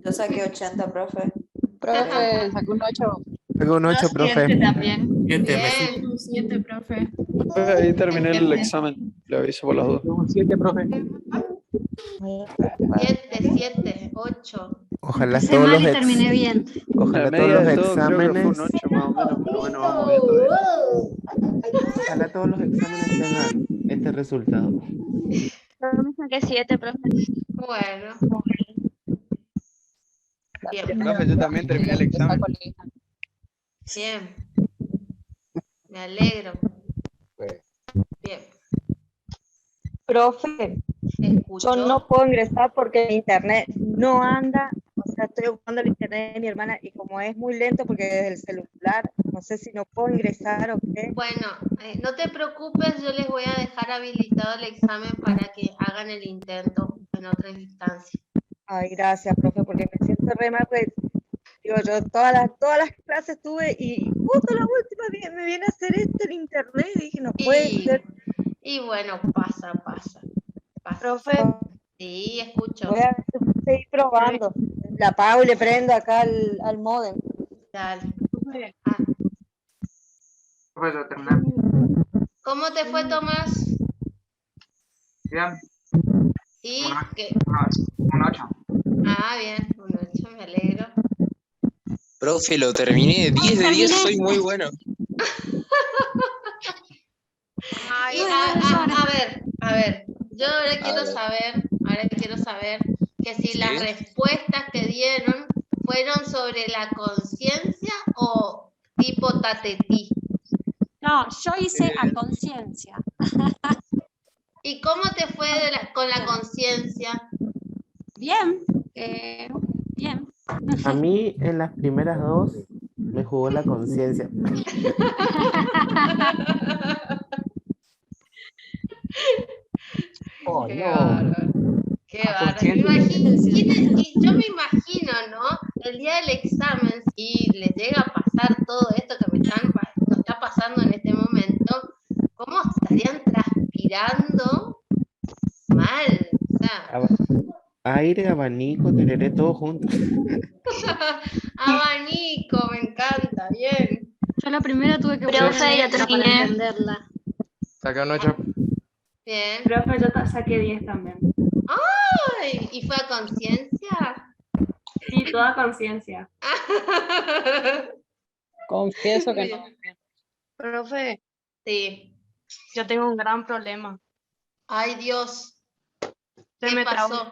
Yo saqué 80, profe. Profe, sacó un 8. Tengo un 8, profe. También. Bien. Un 7, profe. Ahí terminé el examen. Le aviso por las dudas. Un 7, profe. 7, 8. Ojalá Empecé todos mal los y terminé bien. Ojalá La todos media los de todo creo que fue exámenes. un 8 más o menos, pero bueno, vamos viendo de eso. Ojalá todos los exámenes tengan este resultado. Yo me saqué 7, profe. Bueno. Bien. Profe, yo también terminé el examen. Bien. Me alegro. Bien. Profe, Escucho. yo no puedo ingresar porque el internet no anda. O sea, estoy ocupando el internet de mi hermana y como es muy lento porque desde el celular, no sé si no puedo ingresar o qué. Bueno, no te preocupes, yo les voy a dejar habilitado el examen para que hagan el intento en otra instancia. Ay, gracias, profe, porque me siento re mal, pues, digo, yo todas las clases tuve y justo la última me viene a hacer esto en internet y dije, no puede ser. Y bueno, pasa. Profe, Sí, escucho. voy a seguir probando. La apago y le prendo acá al módem. Dale. Profe, ya terminé. ¿Cómo te fue, Tomás? Bien. ¿Y qué? Un 8. Ah, bien, un 8, me alegro. Profe, lo terminé. 10 de 10, soy muy bueno. A ver, yo ahora quiero saber que si las respuestas que dieron fueron sobre la conciencia o tipo tatetí. No, yo hice a conciencia. ¿Y cómo te fue con la conciencia? Bien, bien. A mí en las primeras dos me jugó la conciencia. Oh, qué bárbaro. Qué bárbaro. Yo me imagino, ¿no? El día del examen, si les llega a pasar todo esto que nos está pasando en este momento, ¿cómo estarían transpirando mal? O sea, Aire, abanico, tereré, todo junto. abanico, me encanta, bien. Yo la primera tuve que volver Profe, a ya leerla para terminé. entenderla. Saca un 8. Bien. Profe, yo saqué 10 también. ¡Ay! ¿Y fue a conciencia? Sí, toda conciencia. Confieso que no. Bien. Profe, Sí. Yo tengo un gran problema. Ay, Dios. Se ¿Qué me pasó?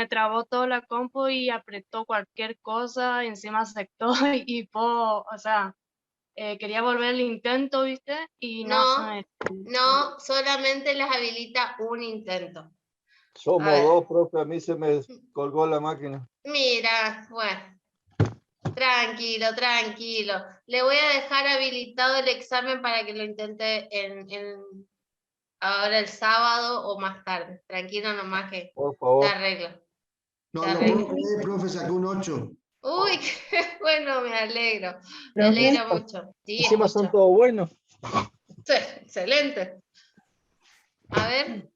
trabó toda la compu y apretó cualquier cosa, y encima aceptó y puedo, o sea, quería volver el intento, ¿viste? Y no se No, me... no, solamente les habilita un intento. A Somos ver. dos, profe, a mí se me colgó la máquina. Mira, bueno. Tranquilo, tranquilo. Le voy a dejar habilitado el examen para que lo intente ahora el sábado o más tarde. Tranquilo nomás que Por se favor. arregla. No, Se lo arregla. puedo creer, profe, sacó un 8. Uy, qué bueno, me alegro. Me Profe, alegra mucho. Sí, encima son escucho. todos buenos. Sí, excelente. A ver.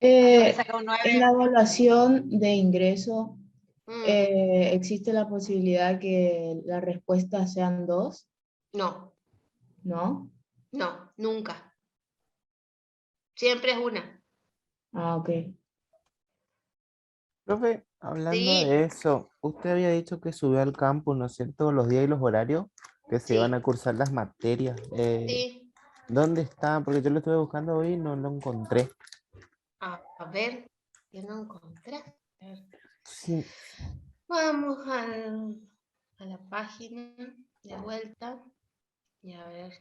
En la evaluación de ingreso, Mm, ¿existe la posibilidad que las respuestas sean 2? no, ¿No? no, nunca. Siempre es una. Ah, ok. Profe, hablando Sí, de eso, usted había dicho que subió al campus, ¿no es cierto? Los días y los horarios que se iban sí, a cursar las materias. sí. ¿Dónde está? Porque yo lo estuve buscando hoy y no lo encontré. A ver, que no encontré. A ver. Sí. Vamos a la página de vuelta y a ver.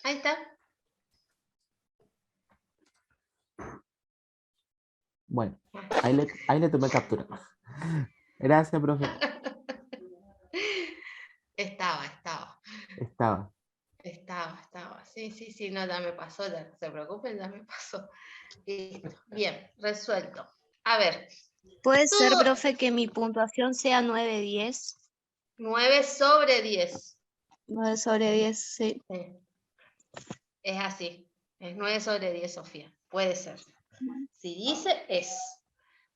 Ahí está. Bueno, ahí le tomé captura. Gracias, profe. Estaba. Estaba. Sí, no, ya me pasó, ya no se preocupen, ya me pasó. Listo, bien, resuelto. A ver. ¿puede ser, Todo profe, que mi puntuación sea 9/10? 9 sobre 10. 9/10, sí. Sí, es así. Es 9 sobre 10, Sofía. Puede ser. Si dice, es.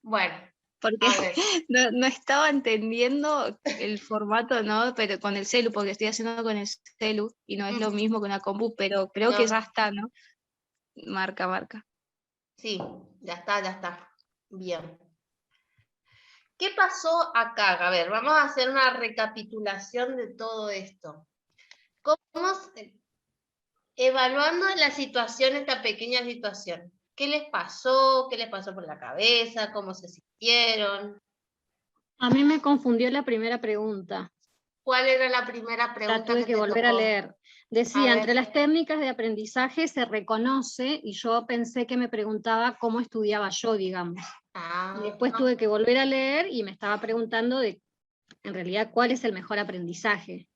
Bueno, Porque a ver. no estaba entendiendo el formato, ¿no? Pero con el celu, porque estoy haciendo con el celu y no es lo mismo que una compu, pero creo que No. ya está, ¿no? Marca. Sí, ya está. Bien. ¿Qué pasó acá? A ver, vamos a hacer una recapitulación de todo esto. Evaluando la situación, esta pequeña situación. ¿Qué les pasó? ¿Qué les pasó por la cabeza? ¿Cómo se sintieron? A mí me confundió la primera pregunta. ¿Cuál era la primera La pregunta tuve que te volver a tocó? leer. Decía, entre las técnicas de aprendizaje se reconoce, y yo pensé que me preguntaba cómo estudiaba yo, digamos. Y después tuve que volver a leer y me estaba preguntando en realidad, ¿cuál es el mejor aprendizaje?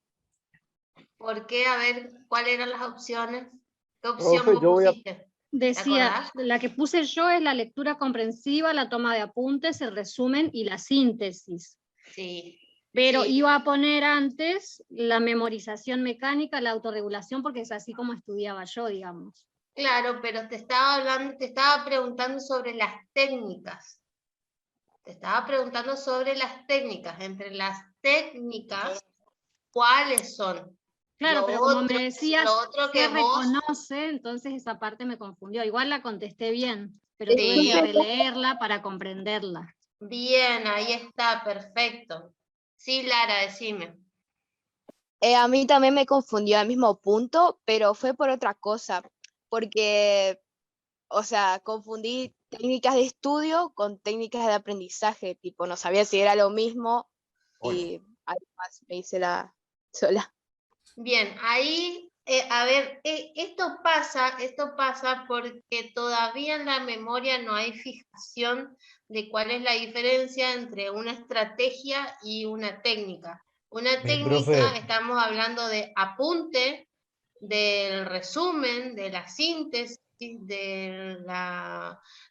¿Por qué? A ver, ¿cuáles eran las opciones? ¿Qué opción Profe, vos yo voy a... pusiste? Decía, la que puse yo es la lectura comprensiva, la toma de apuntes, el resumen y la síntesis. Sí. Pero sí. iba a poner antes la memorización mecánica, la autorregulación, porque es así como estudiaba yo, digamos. Claro, pero te estaba preguntando sobre las técnicas. Entre las técnicas, ¿cuáles son? Claro, pero como me decías, lo otro se que vos... reconoce, entonces esa parte me confundió. Igual la contesté bien, pero tuve Sí. que releerla para comprenderla. Bien, ahí está, perfecto. Sí, Lara, decime. A mí también me confundió al mismo punto, pero fue por otra cosa, porque, o sea, confundí técnicas de estudio con técnicas de aprendizaje, tipo, no sabía si era lo mismo y además me hice la sola. Bien, ahí, a ver, esto pasa porque todavía en la memoria no hay fijación de cuál es la diferencia entre una estrategia y una técnica. Una técnica, profe. estamos hablando de apunte, del resumen, de la síntesis, de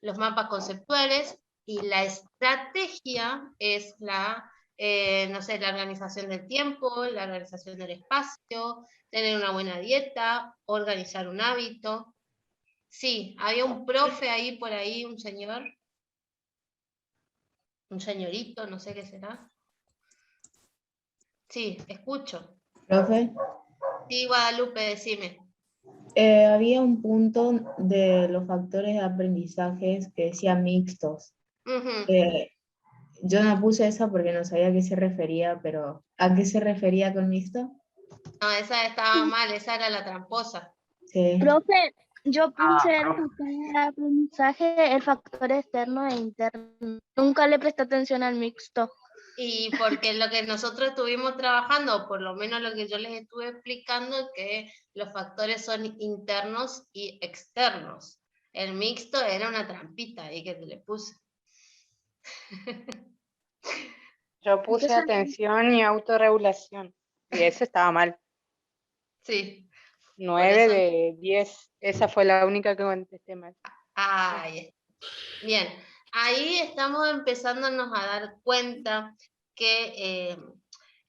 los mapas conceptuales, y la estrategia es la organización del tiempo, la organización del espacio, tener una buena dieta, organizar un hábito. Sí, había un profe ahí por ahí, un señorito, no sé qué será. Sí, escucho. Profe, Sí, Guadalupe, decime. había un punto de los factores de aprendizajes que decía mixtos. Ujú. Yo no puse esa porque no sabía a qué se refería, pero ¿a qué se refería con mixto? No, esa estaba mal, esa era la tramposa. Sí. Profe, yo puse el profe. factor de aprendizaje, el factor externo e interno. Nunca le presté atención al mixto. Y porque lo que nosotros estuvimos trabajando, o por lo menos lo que yo les estuve explicando, que los factores son internos y externos. El mixto era una trampita ahí que le puse. Yo puse atención y autorregulación. Y eso estaba mal. Sí. 9 de 10. Esa fue la única que contesté mal. Ahí está. Bien, ahí estamos empezándonos a dar cuenta que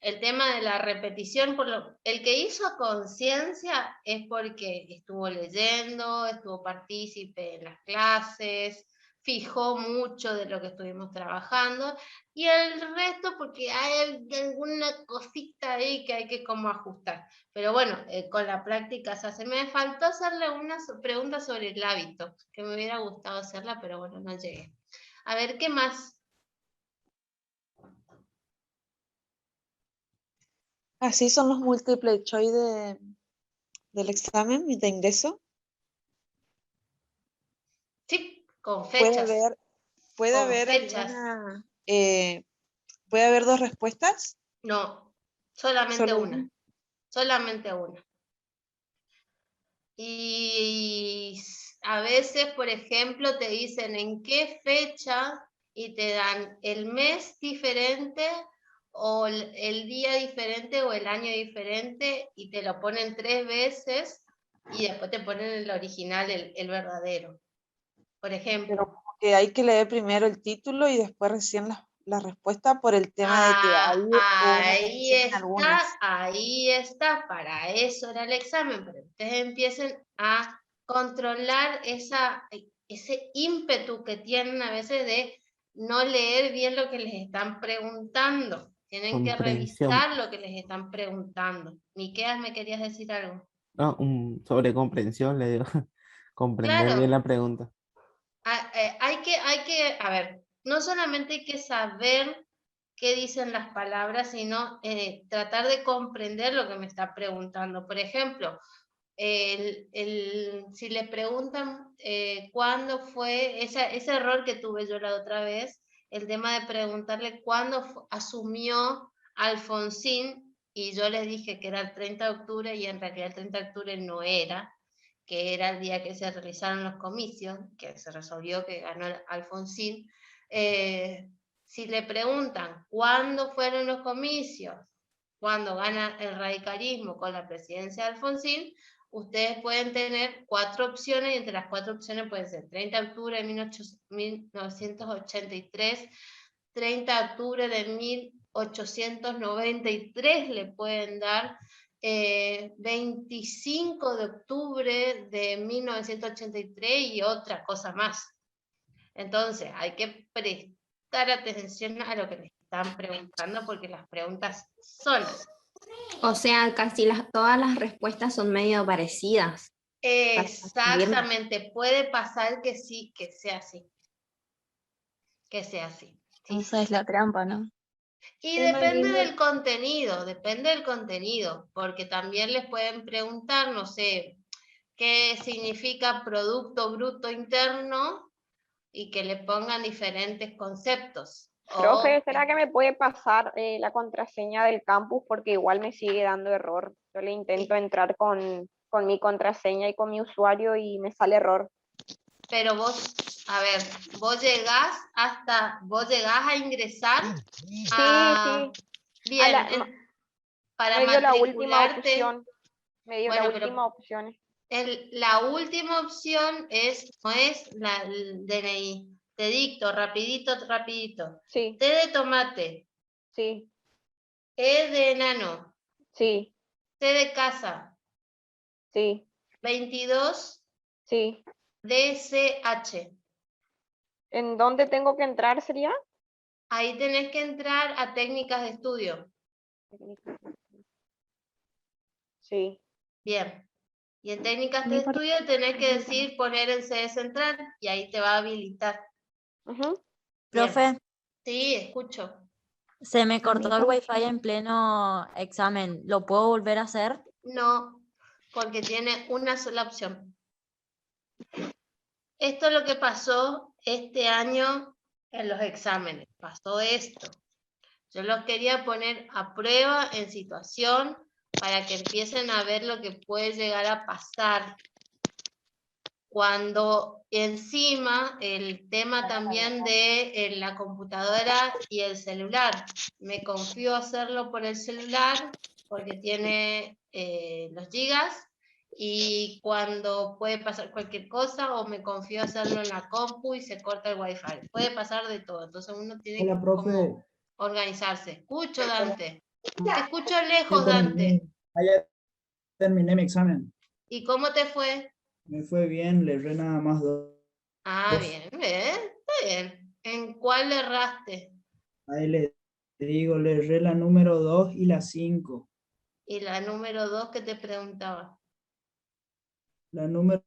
el tema de la repetición, el que hizo conciencia es porque estuvo leyendo, estuvo partícipe en las clases, fijó mucho de lo que estuvimos trabajando, y el resto porque hay alguna cosita ahí que hay que como ajustar. Pero bueno, con la práctica se hace. Me faltó hacerle una pregunta sobre el hábito, que me hubiera gustado hacerla, pero bueno, no llegué. A ver, ¿qué más? Así son los múltiples choice del examen de ingreso. Sí, con fechas. Puede Con haber fechas. alguna, ¿puede haber dos respuestas? No, solamente Solo una. Solamente una. Y a veces, por ejemplo, te dicen en qué fecha y te dan el mes diferente o el día diferente o el año diferente y te lo ponen 3 veces y después te ponen el original, el verdadero. Por ejemplo. Pero como que hay que leer primero el título y después recién la respuesta por el tema de que Ahí está, para eso era el examen, para que ustedes empiecen a controlar ese ímpetu que tienen a veces de no leer bien lo que les están preguntando. Tienen que Comprensión. revisar lo que les están preguntando. Miqueas, ¿me querías decir algo? No, sobre comprensión, le digo. Comprender Claro. bien la pregunta. Hay que, a ver, no solamente hay que saber qué dicen las palabras, sino tratar de comprender lo que me está preguntando. Por ejemplo, si le preguntan cuándo fue, ese error que tuve yo la otra vez, el tema de preguntarle cuándo asumió Alfonsín, y yo les dije que era el 30 de octubre, y en realidad el 30 de octubre no era, que era el día que se realizaron los comicios, que se resolvió que ganó Alfonsín. Si le preguntan cuándo fueron los comicios, cuándo gana el radicalismo con la presidencia de Alfonsín, ustedes pueden tener 4 opciones, y entre las 4 opciones pueden ser 30 de octubre de 1983, 30 de octubre de 1893 le pueden dar, 25 de octubre de 1983 y otra cosa más. Entonces, hay que prestar atención a lo que les están preguntando, porque las preguntas son. O sea, casi todas las respuestas son medio parecidas. Exactamente, puede pasar que sí, que sea así. Que sea así. Sí, Esa es la trampa, ¿no? Y depende del contenido, porque también les pueden preguntar, no sé, qué significa Producto Bruto Interno y que le pongan diferentes conceptos. Profe, ¿será que me puede pasar la contraseña del campus? Porque igual me sigue dando error. Yo le intento entrar con mi contraseña y con mi usuario y me sale error. Pero vos, a ver, vos llegás a ingresar a... Sí. Bien, para me dio la matricularte... última opción. Me dio la última opción. La última opción no es el DNI. Te dicto, rapidito. Sí. T de tomate. Sí. E de enano. Sí. C de casa. Sí. 22. Sí. DCH. ¿En dónde tengo que entrar sería? Ahí tenés que entrar a técnicas de estudio. Sí. Bien. Y en técnicas de estudio tenés que decir poner en sede central y ahí te va a habilitar. Bien. Profe, Sí, escucho. se me cortó el wifi en pleno examen. ¿Lo puedo volver a hacer? No, porque tiene una sola opción. Esto es lo que pasó este año en los exámenes. Pasó esto. Yo los quería poner a prueba en situación para que empiecen a ver lo que puede llegar a pasar. Cuando encima el tema también de la computadora y el celular. Me confío hacerlo por el celular porque tiene los gigas y cuando puede pasar cualquier cosa o me confío hacerlo en la compu y se corta el wifi. Puede pasar de todo, entonces uno tiene Hola, que profe. como organizarse. Escucho, Dante. Te escucho lejos, Dante. Ya terminé mi examen. ¿Y cómo te fue? Me fue bien, le erré nada más dos. Ah, bien, está bien. ¿En cuál erraste? Ahí le digo, le erré la número 2 y la 5. ¿Y la número 2 que te preguntaba? La número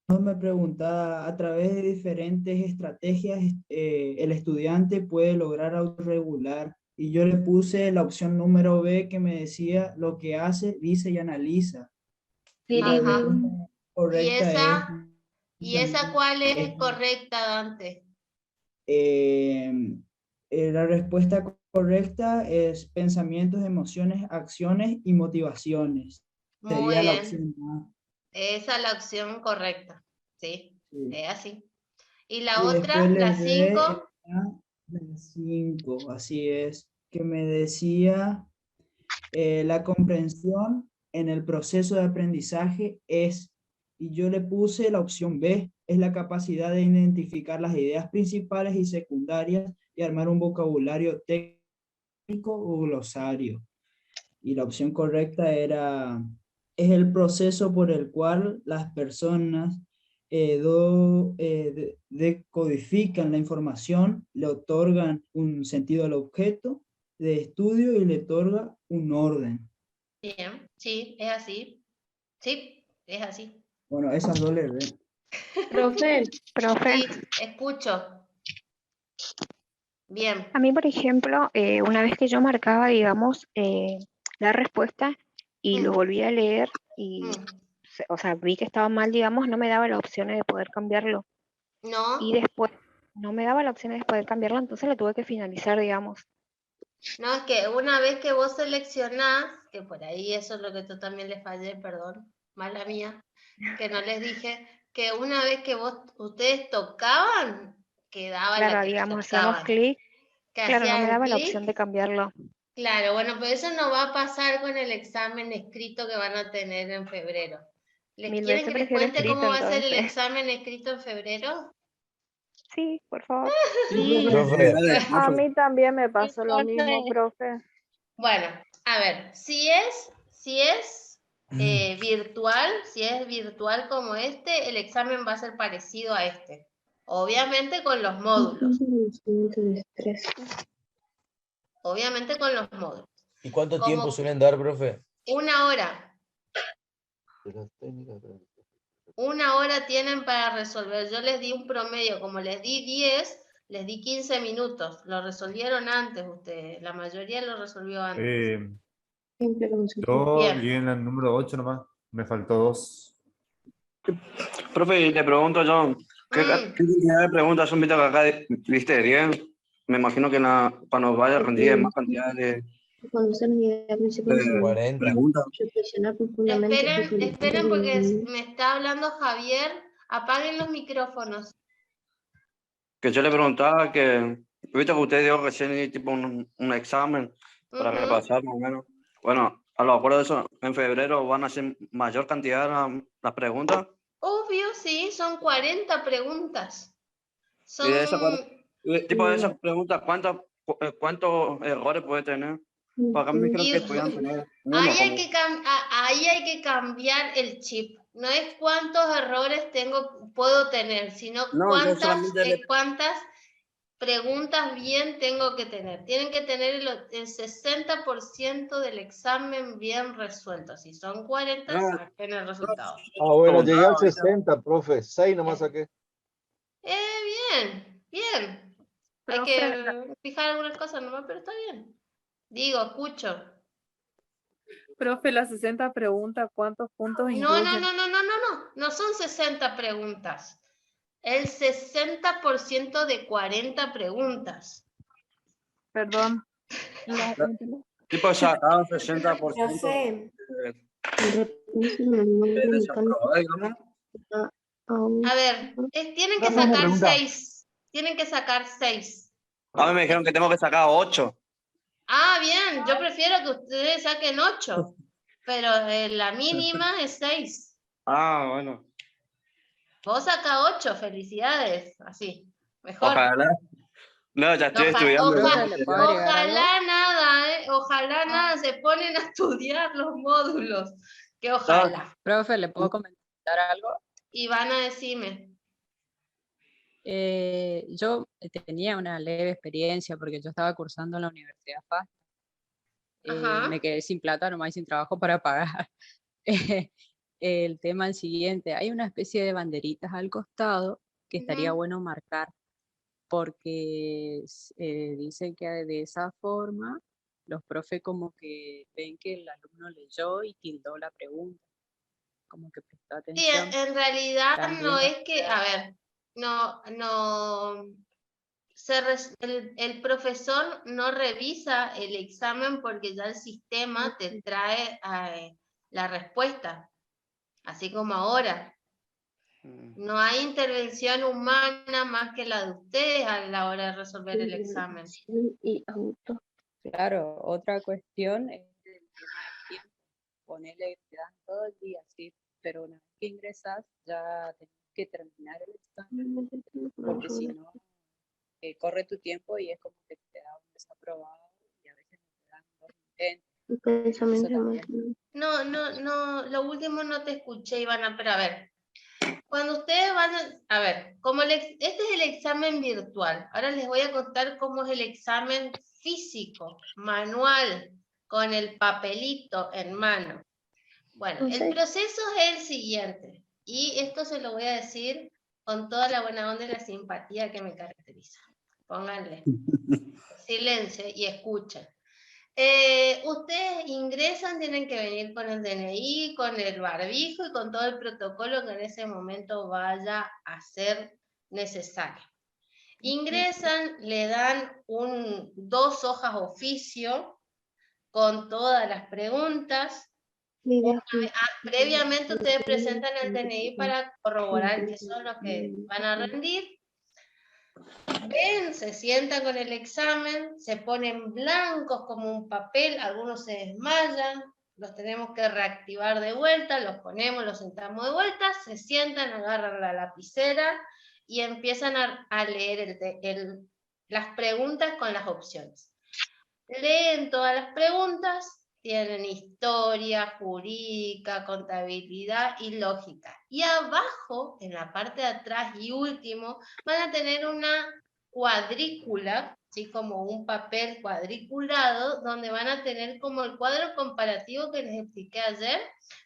2 me preguntaba, a través de diferentes estrategias, el estudiante puede lograr autorregular. Y yo le puse la opción número B que me decía lo que hace, dice y analiza. Y la Ajá. respuesta correcta ¿Y esa cuál es correcta, Dante? La respuesta correcta es pensamientos, emociones, acciones y motivaciones. Muy Sería la bien. opción A. Esa es la opción correcta. Sí, es así. ¿Y la Y otra, después la le 5? la 5, así es, que me decía la comprensión en el proceso de aprendizaje es, y yo le puse la opción B, es la capacidad de identificar las ideas principales y secundarias y armar un vocabulario técnico o glosario. Y la opción correcta es el proceso por el cual las personas decodifican la información, le otorgan un sentido al objeto de estudio y le otorga un orden. Bien, sí, es así. Sí, es así. Bueno, esas dos le ven. Profe. Sí, escucho. Bien. A mí, por ejemplo, una vez que yo marcaba, digamos, la respuesta y lo volví a leer y, o sea, vi que estaba mal, digamos, no me daba la opción de poder cambiarlo. No. Y después no me daba la opción de poder cambiarlo, entonces lo tuve que finalizar, digamos. No, es que una vez que vos seleccionás, que por ahí eso es lo que tú también les fallé, perdón, mala mía, que no les dije, que una vez que ustedes tocaban, quedaba Claro, la que digamos, hacíamos tocaban. clic. Que Claro, no me hacían daba la clic. opción de cambiarlo. Claro, bueno, pero eso no va a pasar con el examen escrito que van a tener en febrero. ¿Les Mil quieren veces que les prefiero cuente cómo escrito, va a ser el entonces. examen escrito en febrero? Sí, por favor. Sí. Profe, A profe. mí también me pasó lo mismo, profe. Bueno, a ver, si es virtual, si es virtual como este, el examen va a ser parecido a este. Obviamente con los módulos. Obviamente con los módulos. ¿Y cuánto Como tiempo suelen dar, profe? 1 hora. 1 hora tienen para resolver. Yo les di un promedio, como les di 10, les di 15 minutos. Lo resolvieron antes ustedes. La mayoría lo resolvió antes. Yo Bien. llegué en el número 8 nomás, me faltó 2. Profe, le pregunto yo, ¿qué cantidad de preguntas son vistas acá? ¿Viste 10? Me imagino que cuando vaya a rendir más cantidad de preguntas. Esperen porque me está hablando Javier. Apaguen los micrófonos. Que yo le preguntaba que, viste que usted dio recién tipo un examen para repasar más o menos. Bueno, a lo acuerdo de eso, en febrero van a ser mayor cantidad las preguntas. Obvio, sí, son 40 preguntas. Y de esas preguntas, ¿cuántos errores puede tener? Para mí creo que puedan tener uno. Ahí hay que cambiar el chip. No es cuántos errores puedo tener, sino No, yo cuántas solamente preguntas bien tengo que tener? Tienen que tener el 60% del examen bien resuelto. Si son 40, saquen el resultado. Ah, bueno, llegué al 60, profe. 6 nomás saqué. Bien, bien. Hay que fijar algunas cosas nomás, pero está bien. Digo, escucho. Profe, las 60 preguntas, ¿cuántos puntos incluyen? No son 60 preguntas. El 60% de 40 preguntas. Perdón. Tipo sacaron 60%. A ver, tienen que sacar 6. Tienen que sacar 6. A mí me dijeron que tengo que sacar 8. Ah, bien. Yo prefiero que ustedes saquen 8. Pero la mínima es 6. Ah, bueno. Vos saca 8, felicidades. Así, mejor. Ojalá. No, ya estoy estudiando. Ojalá nada, ojalá nada, se ponen a estudiar los módulos. Que ojalá. Profe, ¿le puedo comentar algo? Ivana, decime. Yo tenía una leve experiencia porque yo estaba cursando en la Universidad FAS. Me quedé sin plata nomás y sin trabajo para pagar. El tema es el siguiente, hay una especie de banderitas al costado que estaría bueno marcar, porque dicen que de esa forma los profes como que ven que el alumno leyó y tildó la pregunta, como que prestó atención. Sí, en realidad También no es que, a ver, el profesor no revisa el examen porque ya el sistema te trae la respuesta, así como ahora. No hay intervención humana más que la de ustedes a la hora de resolver el examen. Claro, otra cuestión es el tema del tiempo. Ponele, te dan todo el día, sí, pero una vez que ingresas ya tenés que terminar el examen, porque si no, corre tu tiempo y es como que te da un desaprobado y a veces te dan 2 intentos. No, lo último no te escuché, Ivana, pero a ver. Cuando ustedes van a ver, este es el examen virtual. Ahora les voy a contar cómo es el examen físico, manual, con el papelito en mano. Bueno, el proceso es el siguiente, y esto se lo voy a decir con toda la buena onda y la simpatía que me caracteriza. Pónganle silencio y escuchen. Ustedes ingresan, tienen que venir con el DNI, con el barbijo y con todo el protocolo que en ese momento vaya a ser necesario. Ingresan, le dan 2 hojas oficio con todas las preguntas. Previamente ustedes presentan el DNI para corroborar que son los que van a rendir. Ven, se sientan con el examen, se ponen blancos como un papel, algunos se desmayan, los tenemos que reactivar de vuelta, los ponemos, los sentamos de vuelta, se sientan, agarran la lapicera y empiezan a leer las preguntas con las opciones. Leen todas las preguntas, tienen historia, jurídica, contabilidad y lógica. Y abajo, en la parte de atrás y último, van a tener una cuadrícula, ¿sí? Como un papel cuadriculado, donde van a tener como el cuadro comparativo que les expliqué ayer,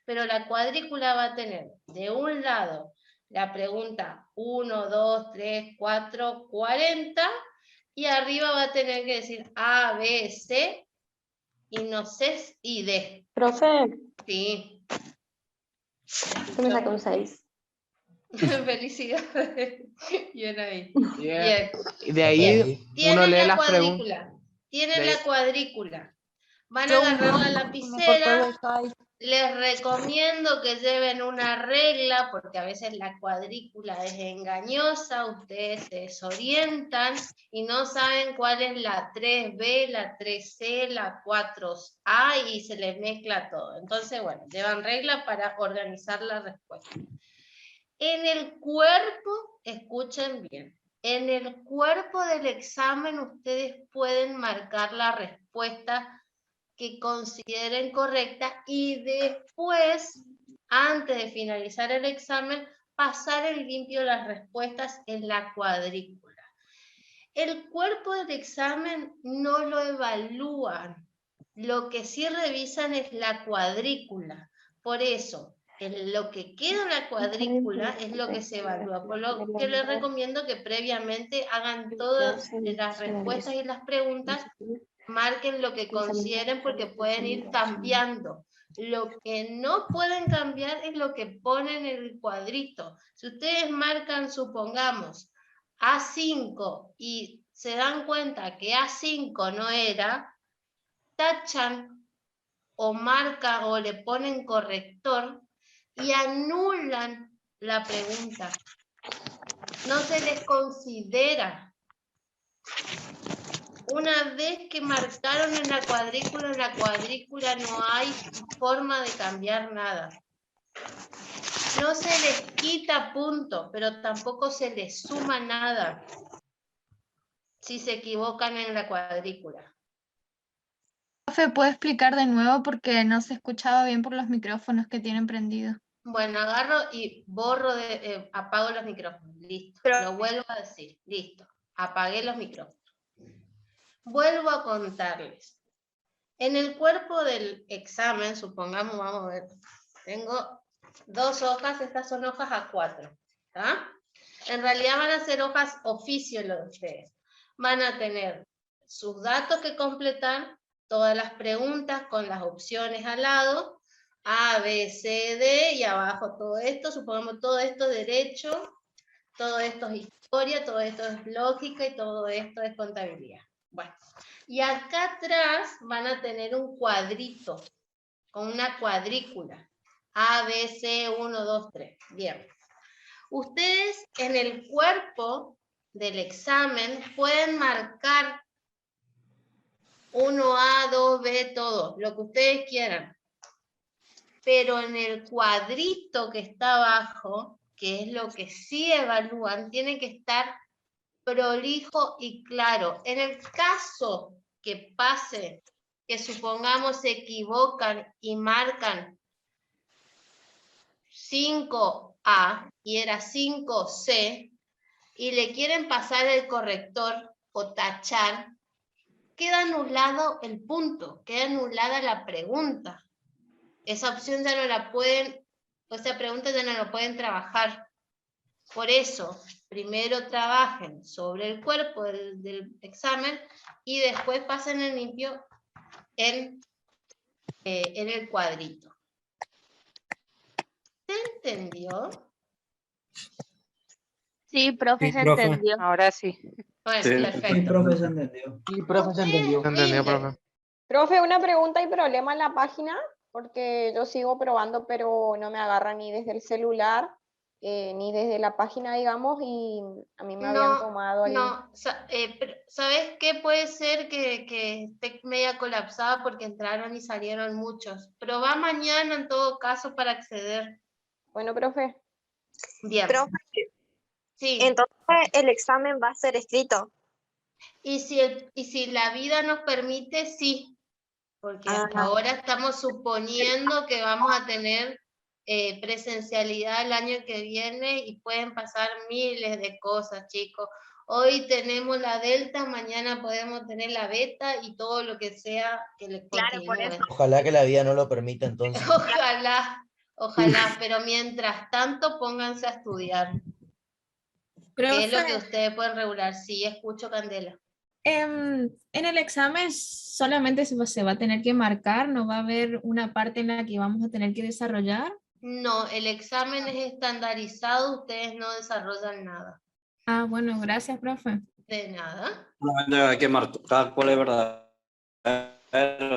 pero la cuadrícula va a tener de un lado la pregunta 1, 2, 3, 4, 40, y arriba va a tener que decir A, B, C, y no C y D. Profe. Sí. Yo me saqué un 6. Felicidades. Bien ahí. Bien. Y de ahí uno lee las preguntas. Tienen la cuadrícula. Van a agarrar la lapicera. Les recomiendo que lleven una regla, porque a veces la cuadrícula es engañosa, ustedes se desorientan y no saben cuál es la 3B, la 3C, la 4A y se les mezcla todo. Entonces, bueno, llevan regla para organizar la respuesta. En el cuerpo, escuchen bien, en el cuerpo del examen ustedes pueden marcar la respuesta que consideren correcta y después, antes de finalizar el examen, pasar en limpio las respuestas en la cuadrícula. El cuerpo del examen no lo evalúan. Lo que sí revisan es la cuadrícula. Por eso, lo que queda en la cuadrícula es lo que se evalúa. Por lo que les recomiendo que previamente hagan todas las respuestas y las preguntas, marquen lo que consideren porque pueden ir cambiando. Lo que no pueden cambiar es lo que ponen en el cuadrito. Si ustedes marcan, supongamos, A5 y se dan cuenta que A5 no era, tachan o marcan o le ponen corrector y anulan la pregunta. No se les considera. Una vez que marcaron en la cuadrícula no hay forma de cambiar nada. No se les quita punto, pero tampoco se les suma nada si se equivocan en la cuadrícula. Profe, ¿puede explicar de nuevo porque no se escuchaba bien por los micrófonos que tienen prendidos? Bueno, agarro y borro, apago los micrófonos, listo. Lo vuelvo a decir, listo. Apagué los micrófonos. Vuelvo a contarles. En el cuerpo del examen, supongamos, vamos a ver, tengo 2 hojas, estas son hojas A4. ¿Tá? En realidad van a ser hojas oficio lo de ustedes. Van a tener sus datos que completar, todas las preguntas con las opciones al lado, A, B, C, D, y abajo todo esto, supongamos todo esto derecho, todo esto es historia, todo esto es lógica y todo esto es contabilidad. Bueno, y acá atrás van a tener un cuadrito con una cuadrícula. A, B, C, 1, 2, 3. Bien. Ustedes en el cuerpo del examen pueden marcar 1A, 2B, todo, lo que ustedes quieran. Pero en el cuadrito que está abajo, que es lo que sí evalúan, tiene que estar prolijo y claro. En el caso que pase, que supongamos se equivocan y marcan 5A y era 5C, y le quieren pasar el corrector o tachar, queda anulado el punto, queda anulada la pregunta. Esa opción ya no la pueden, o esa pregunta ya no la pueden trabajar. Por eso, primero trabajen sobre el cuerpo del examen y después pasen el limpio en el cuadrito. ¿Se entendió? Sí, profe, se entendió. Ahora sí. Bueno, Sí. perfecto. Sí, profe, se entendió. Sí, profe, se entendió. Se entendió, profe. Profe, una pregunta y problema en la página, porque yo sigo probando, pero no me agarra ni desde el celular, ni desde la página, digamos, y a mí me habían tomado el... No, ¿sabes qué? Puede ser que esté media colapsada porque entraron y salieron muchos. Pero va mañana en todo caso para acceder. Bueno, profe. Bien. Profe, sí. entonces el examen va a ser escrito. Y si la vida nos permite, sí. Porque hasta ahora estamos suponiendo que vamos a tener presencialidad el año que viene y pueden pasar miles de cosas, chicos. Hoy tenemos la delta, mañana podemos tener la beta y todo lo que sea que le continúe. Ojalá que la vida no lo permita entonces. Ojalá, pero mientras tanto pónganse a estudiar. ¿Qué es lo que ustedes pueden regular? Sí, escucho, Candela. En el examen solamente se va a tener que marcar, no va a haber una parte en la que vamos a tener que desarrollar. No, el examen es estandarizado, ustedes no desarrollan nada. Ah, bueno, gracias, profe. De nada. Solamente hay que marcar cuál es verdad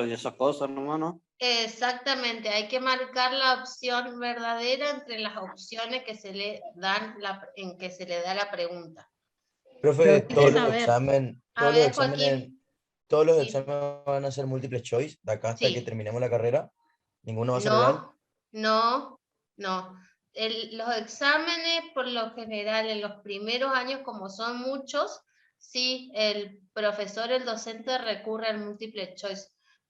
y esas cosas, ¿no? Exactamente, hay que marcar la opción verdadera entre las opciones que se le dan en que se le da la pregunta. Profe, todos los saber. exámenes van a ser múltiples choice de acá hasta que terminemos la carrera. ¿Ninguno va a ser oral? No. Los exámenes, por lo general, en los primeros años, como son muchos, sí, el profesor, el docente recurre al múltiple choice,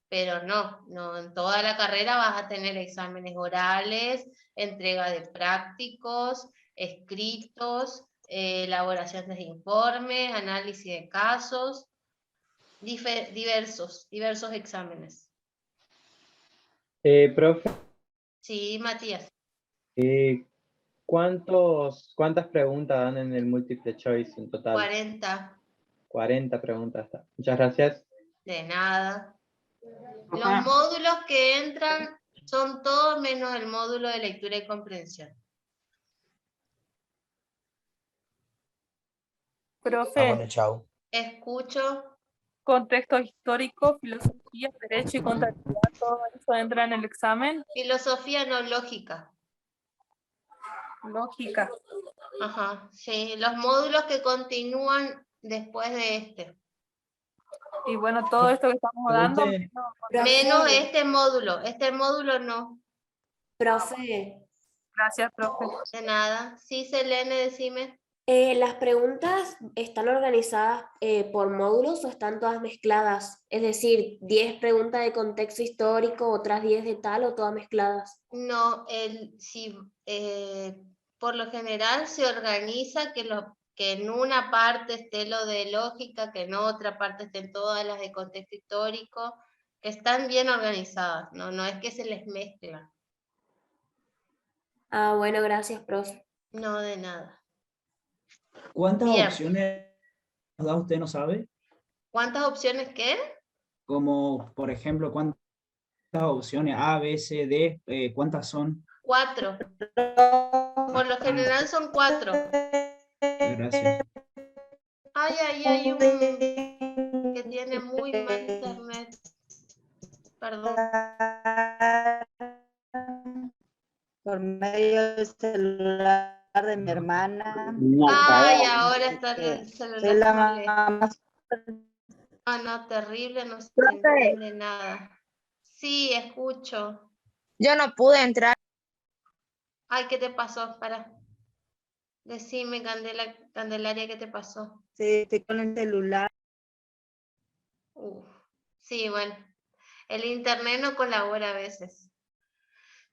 pero no, en toda la carrera vas a tener exámenes orales, entrega de prácticos, escritos, elaboración de informes, análisis de casos, diversos exámenes. Profe, Sí, Matías. ¿cuántas preguntas dan en el multiple choice en total? 40. 40 preguntas. Muchas gracias. De nada. Los módulos que entran son todos menos el módulo de lectura y comprensión. Profe, bueno, chao. Escucho. contexto histórico, filosofía, derecho y contabilidad, todo eso entra en el examen. Filosofía no lógica. Lógica. Ajá, sí, los módulos que continúan después de este. Y bueno, todo esto que estamos dando. Menos este módulo no. Profe. Gracias, profe. De nada. Sí, Selene, decime. ¿Las preguntas están organizadas por módulos o están todas mezcladas? Es decir, 10 preguntas de contexto histórico, otras 10 de tal o todas mezcladas. No, por lo general se organiza que en una parte esté lo de lógica, que en otra parte estén todas las de contexto histórico, que están bien organizadas, no es que se les mezcla. Ah, bueno, gracias, profe. No, de nada. ¿Cuántas Bien. opciones nos da usted, no sabe? ¿Cuántas opciones qué? Como, por ejemplo, ¿cuántas opciones? A, B, C, D, ¿cuántas son? 4. Por lo general son 4. Gracias. Hay un que tiene muy mal internet. Perdón. Por medio del celular de mi hermana. Ay, ahora está el celular. Soy la mamá. No, terrible, no se Profe. entiende nada. Sí, escucho. Yo no pude entrar. Ay, ¿qué te pasó? Para. Decime, Candelaria, ¿qué te pasó? Sí, estoy con el celular. Sí, bueno. El internet no colabora a veces.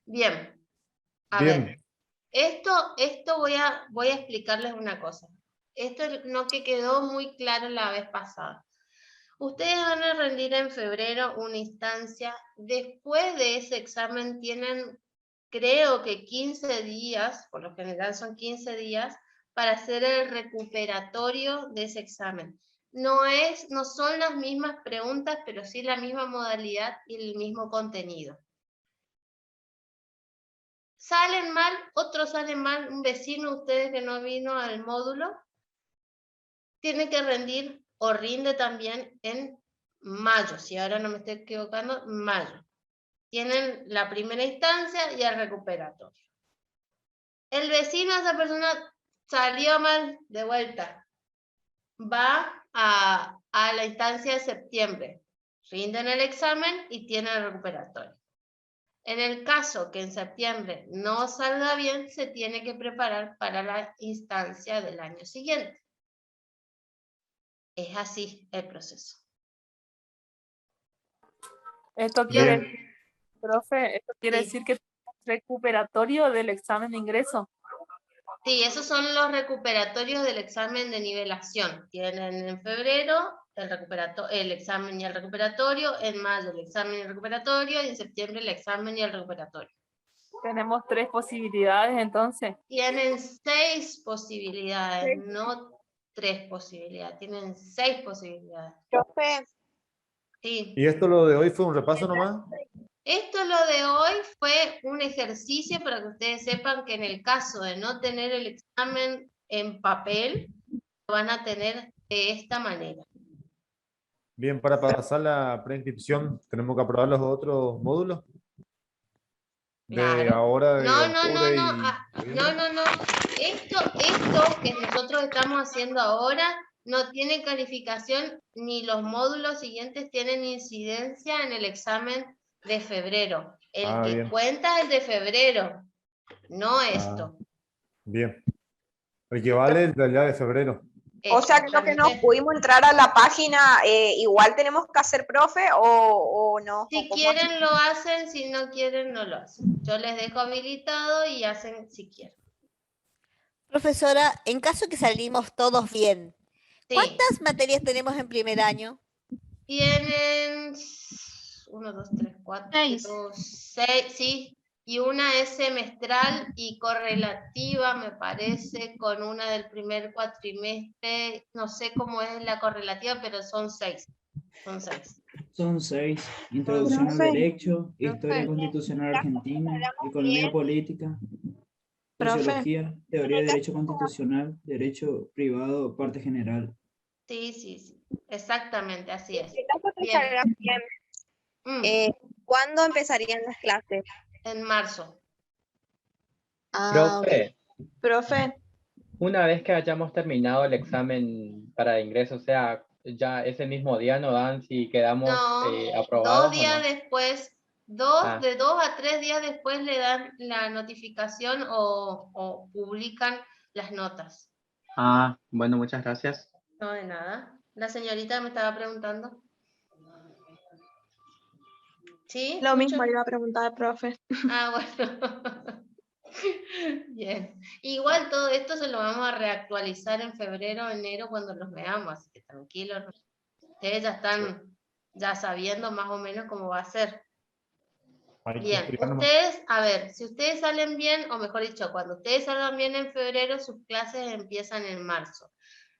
Bien. A ver. Esto voy a explicarles una cosa. Esto es lo que quedó muy claro la vez pasada. Ustedes van a rendir en febrero una instancia. Después de ese examen tienen, creo que 15 días, por lo general son 15 días, para hacer el recuperatorio de ese examen. No son las mismas preguntas, pero sí la misma modalidad y el mismo contenido. Salen mal, otros salen mal, un vecino de ustedes que no vino al módulo, tiene que rendir o rinde también en mayo, si ahora no me estoy equivocando, mayo. Tienen la primera instancia y el recuperatorio. El vecino de esa persona salió mal de vuelta. Va a la instancia de septiembre. Rinden el examen y tienen el recuperatorio. En el caso que en septiembre no salga bien, se tiene que preparar para la instancia del año siguiente. Es así el proceso. Esto quiere, profe, esto quiere decir que es recuperatorio del examen de ingreso. Sí, esos son los recuperatorios del examen de nivelación. Tienen en febrero el examen y el recuperatorio, en mayo el examen y el recuperatorio, y en septiembre el examen y el recuperatorio. Tenemos 3 posibilidades entonces. Tienen 6 posibilidades, no 3 posibilidades, tienen 6 posibilidades. Profe. Sí. ¿Y esto lo de hoy fue un repaso nomás? Esto lo de hoy fue un ejercicio para que ustedes sepan que en el caso de no tener el examen en papel, lo van a tener de esta manera. Bien, para pasar la preinscripción, ¿tenemos que aprobar los otros módulos? De ahora de octubre No. Esto que nosotros estamos haciendo ahora no tiene calificación, ni los módulos siguientes tienen incidencia en el examen de febrero. El que bien. cuenta es de febrero, no esto. Bien. El que vale el de allá de febrero. O sea que lo que no pudimos entrar a la página, igual tenemos que hacer, profe, o no. Si quieren lo hacen, si no quieren no lo hacen. Yo les dejo habilitado y hacen si quieren. Profesora, en caso que salimos todos bien, ¿cuántas materias tenemos en primer año? Tienen 1, 2, 3, 4, 6, sí, y una es semestral y correlativa, me parece, con una del primer cuatrimestre, no sé cómo es la correlativa, pero son 6. Son 6. Introducción al derecho, historia constitucional argentina, economía política, sociología, teoría de derecho constitucional, derecho privado, parte general. Sí, exactamente, así es. ¿Cuándo empezarían las clases? En marzo. Profe, una vez que hayamos terminado el examen para ingreso, o sea, ya ese mismo día nos dan si quedamos aprobados 2 días o no. después, de 2 a 3 días después le dan la notificación o publican las notas. Bueno, muchas gracias. No, de nada. La señorita me estaba preguntando. ¿Sí? Lo mismo iba a preguntar, profe. Bueno. Bien. Igual todo esto se lo vamos a reactualizar en febrero o enero cuando los veamos, así que tranquilos. Ustedes ya están sabiendo más o menos cómo va a ser. Bien, ustedes, a ver, si ustedes salen bien, o mejor dicho, cuando ustedes salgan bien en febrero, sus clases empiezan en marzo.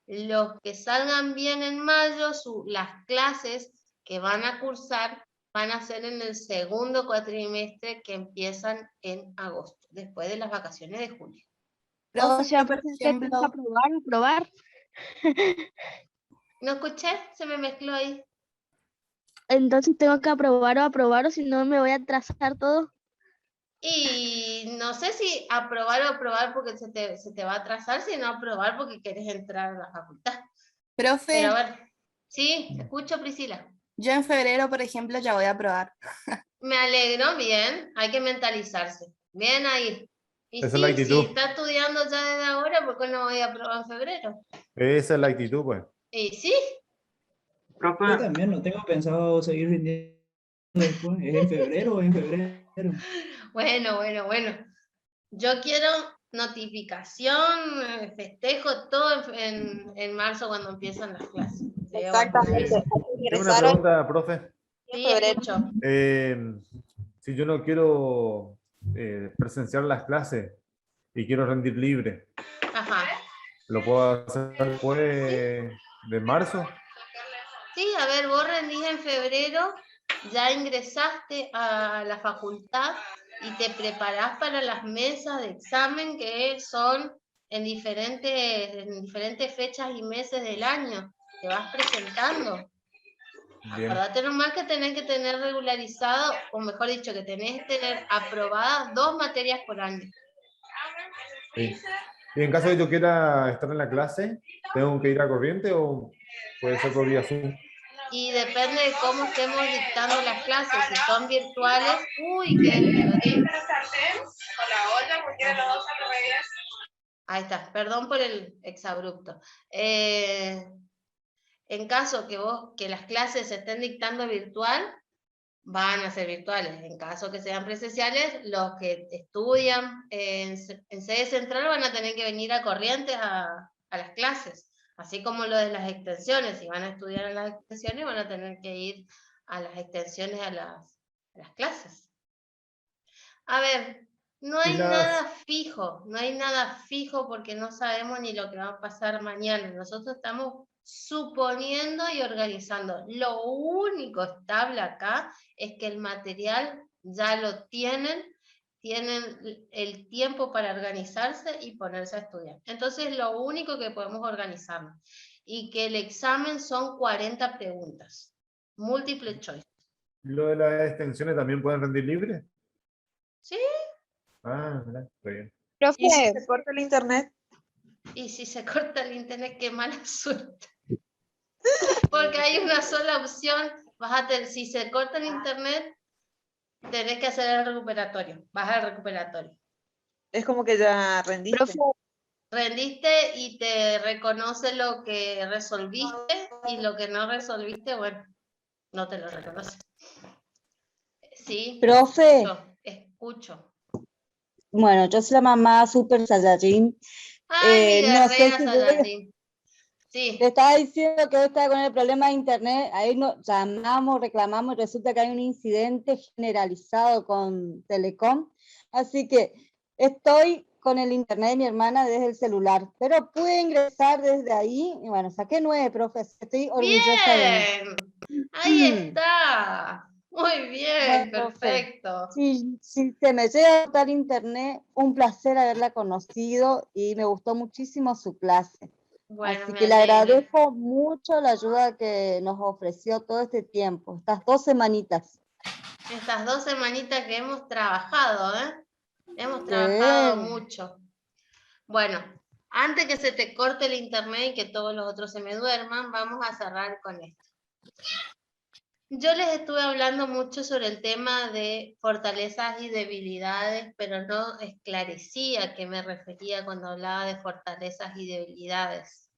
Los que salgan bien en mayo, las clases que van a cursar van a ser en el segundo cuatrimestre que empiezan en agosto, después de las vacaciones de julio. O sea, por ejemplo, aprobar. ¿No escuché? Se me mezcló ahí. Entonces tengo que aprobar o si no me voy a atrasar todo. Y no sé si aprobar porque se te va a atrasar, sino aprobar porque quieres entrar a la facultad. Profe. Pero a ver, sí, te escucho, Priscila. Yo en febrero, por ejemplo, ya voy a aprobar. Me alegro, bien, hay que mentalizarse. Bien ahí. Y Esa es la si actitud. está estudiando ya desde ahora, ¿por qué no voy a aprobar en febrero? Esa es la actitud, pues. Y sí. Yo también no tengo pensado seguir rindiendo después. ¿Es en febrero o en febrero? Bueno. Yo quiero notificación, festejo, todo en marzo cuando empiezan las clases. Exactamente. Tengo una pregunta, profe. Sí, escucho. Si yo no quiero presenciar las clases y quiero rendir libre, ¿lo puedo hacer después de marzo? Sí, a ver, vos rendís en febrero, ya ingresaste a la facultad y te preparás para las mesas de examen que son en diferentes fechas y meses del año. Te vas presentando. Bien. Acordate nomás que tenés que tener regularizado, o mejor dicho, que tenés que tener aprobadas 2 materias por año. Sí. Y en caso de que yo quiera estar en la clase, ¿tengo que ir a corriente o puede ser por vía Zoom? Y depende de cómo estemos dictando las clases. Si son virtuales, uy, qué... Ahí está, perdón por el exabrupto. En caso que las clases se estén dictando virtual, van a ser virtuales. En caso que sean presenciales, los que estudian en sede central van a tener que venir a Corrientes a las clases. Así como lo de las extensiones, si van a estudiar en las extensiones, van a tener que ir a las extensiones a las clases. A ver, no hay nada fijo porque no sabemos ni lo que va a pasar mañana. Nosotros estamos suponiendo y organizando. Lo único estable acá es que el material ya lo tienen el tiempo para organizarse y ponerse a estudiar. Entonces, lo único que podemos organizarnos. Y que el examen son 40 preguntas. Múltiple choice. ¿Lo de las extensiones también pueden rendir libre? Sí. Mira, está bien. Profe, ¿y si se corta el internet? Y si se corta el internet, qué mala suerte. Porque hay una sola opción. Si se corta el internet, tenés que hacer el recuperatorio. Vas al recuperatorio. Es como que ya rendiste. Profe, rendiste y te reconoce lo que resolviste y lo que no resolviste, bueno, no te lo reconoce. Sí. Profe. Escucho. Bueno, yo soy la mamá Super Saiyajin Ay, mi no sé guerrera si Saladín. Sí. Te estaba diciendo que hoy estaba con el problema de internet, ahí nos llamamos, reclamamos y resulta que hay un incidente generalizado con Telecom, así que estoy con el internet de mi hermana desde el celular, pero pude ingresar desde ahí, y bueno, saqué 9, profe, estoy orgullosa de mí. Bien, ahí está. Muy bien, Bueno, perfecto. si se me llega a cortar internet, un placer haberla conocido y me gustó muchísimo su clase. Bueno, así me que le alegro. agradezco mucho la ayuda que nos ofreció todo este tiempo, estas 2 semanitas. Estas 2 semanitas que hemos trabajado, ¿eh? Hemos trabajado mucho. Bueno, antes que se te corte el internet y que todos los otros se me duerman, vamos a cerrar con esto. Yo les estuve hablando mucho sobre el tema de fortalezas y debilidades, pero no esclarecí a qué me refería cuando hablaba de fortalezas y debilidades.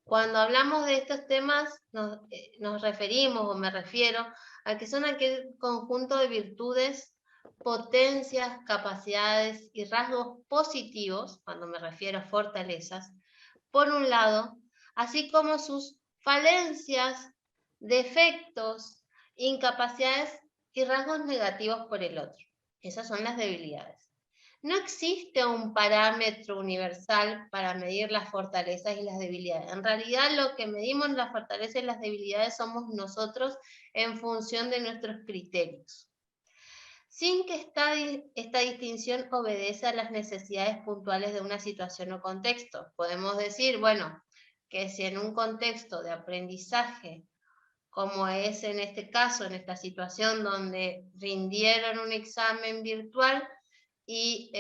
Cuando hablamos de estos temas, nos referimos, o me refiero, a que son aquel conjunto de virtudes, potencias, capacidades y rasgos positivos, cuando me refiero a fortalezas, por un lado, así como sus falencias, defectos, incapacidades y rasgos negativos por el otro. Esas son las debilidades. No existe un parámetro universal para medir las fortalezas y las debilidades. En realidad, lo que medimos las fortalezas y las debilidades somos nosotros en función de nuestros criterios. Sin que esta distinción obedece a las necesidades puntuales de una situación o contexto. Podemos decir, bueno, que si en un contexto de aprendizaje, como es en este caso, en esta situación donde rindieron un examen virtual y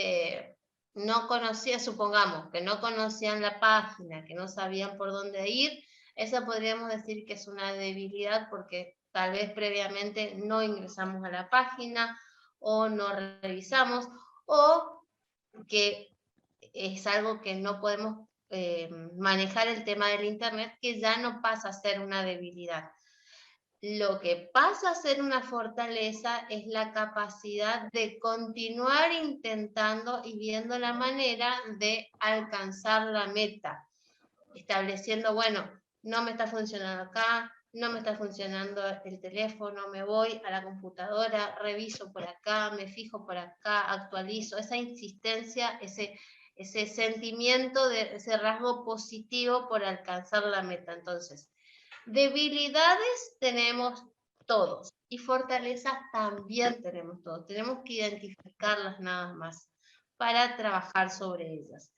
no conocían, supongamos, que no conocían la página, que no sabían por dónde ir, esa podríamos decir que es una debilidad porque tal vez previamente no ingresamos a la página o no revisamos, o que es algo que no podemos manejar el tema del internet, que ya no pasa a ser una debilidad. Lo que pasa a ser una fortaleza es la capacidad de continuar intentando y viendo la manera de alcanzar la meta, estableciendo, bueno, no me está funcionando acá, no me está funcionando el teléfono, me voy a la computadora, reviso por acá, me fijo por acá, actualizo, esa insistencia, ese sentimiento, ese rasgo positivo por alcanzar la meta. Entonces, debilidades tenemos todos y fortalezas también tenemos todos. Tenemos que identificarlas nada más para trabajar sobre ellas.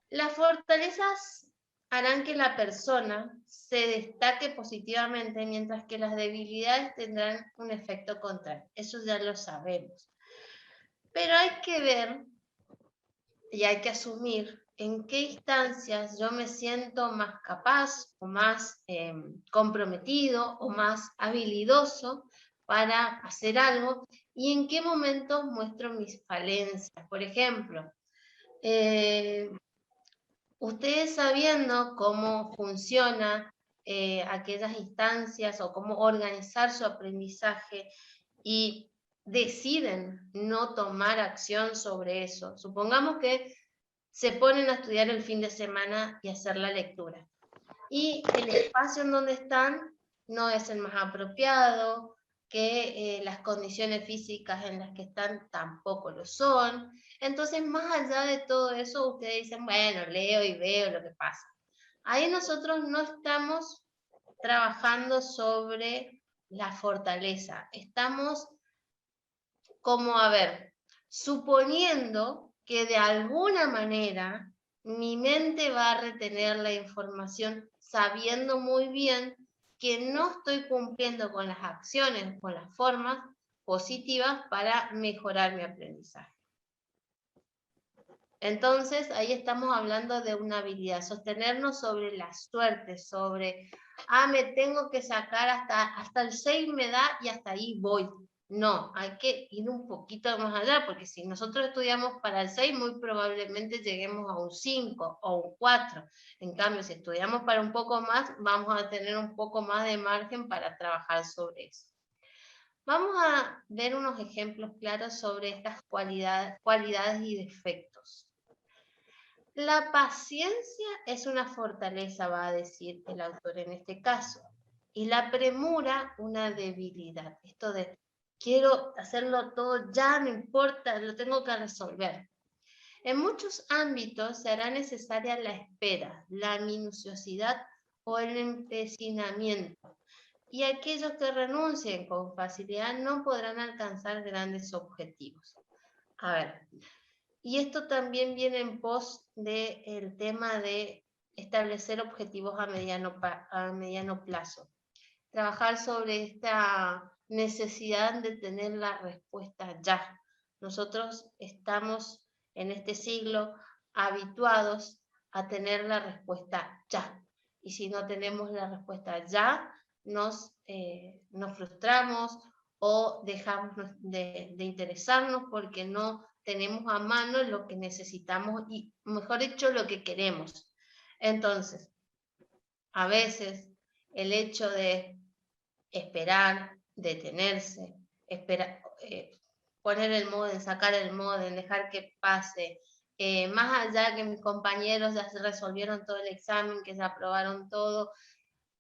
Las fortalezas harán que la persona se destaque positivamente, mientras que las debilidades tendrán un efecto contrario. Eso ya lo sabemos. Pero hay que ver y hay que asumir en qué instancias yo me siento más capaz o más comprometido o más habilidoso para hacer algo y en qué momentos muestro mis falencias. Por ejemplo, ustedes sabiendo cómo funciona aquellas instancias o cómo organizar su aprendizaje y deciden no tomar acción sobre eso. Supongamos que se ponen a estudiar el fin de semana y hacer la lectura. Y el espacio en donde están no es el más apropiado, que las condiciones físicas en las que están tampoco lo son. Entonces, más allá de todo eso, ustedes dicen, bueno, leo y veo lo que pasa. Ahí nosotros no estamos trabajando sobre la fortaleza. Estamos como, a ver, suponiendo que de alguna manera mi mente va a retener la información sabiendo muy bien que no estoy cumpliendo con las acciones, con las formas positivas para mejorar mi aprendizaje. Entonces, ahí estamos hablando de una habilidad, sostenernos sobre la suerte, sobre, me tengo que sacar hasta el 6 me da y hasta ahí voy. No, hay que ir un poquito más allá, porque si nosotros estudiamos para el 6, muy probablemente lleguemos a un 5 o un 4. En cambio, si estudiamos para un poco más, vamos a tener un poco más de margen para trabajar sobre eso. Vamos a ver unos ejemplos claros sobre estas cualidades y defectos. La paciencia es una fortaleza, va a decir el autor en este caso. Y la premura, una debilidad. Esto de, quiero hacerlo todo ya, no importa, lo tengo que resolver. En muchos ámbitos será necesaria la espera, la minuciosidad o el empecinamiento. Y aquellos que renuncien con facilidad no podrán alcanzar grandes objetivos. A ver, y esto también viene en pos del tema de establecer objetivos a mediano plazo. Trabajar sobre esta necesidad de tener la respuesta ya. Nosotros estamos en este siglo habituados a tener la respuesta ya. Y si no tenemos la respuesta ya, nos frustramos o dejamos de interesarnos porque no tenemos a mano lo que necesitamos y, mejor dicho, lo que queremos. Entonces, a veces el hecho de esperar, detenerse, poner el modem, sacar el modem, dejar que pase, más allá que mis compañeros ya se resolvieron todo el examen, que se aprobaron todo,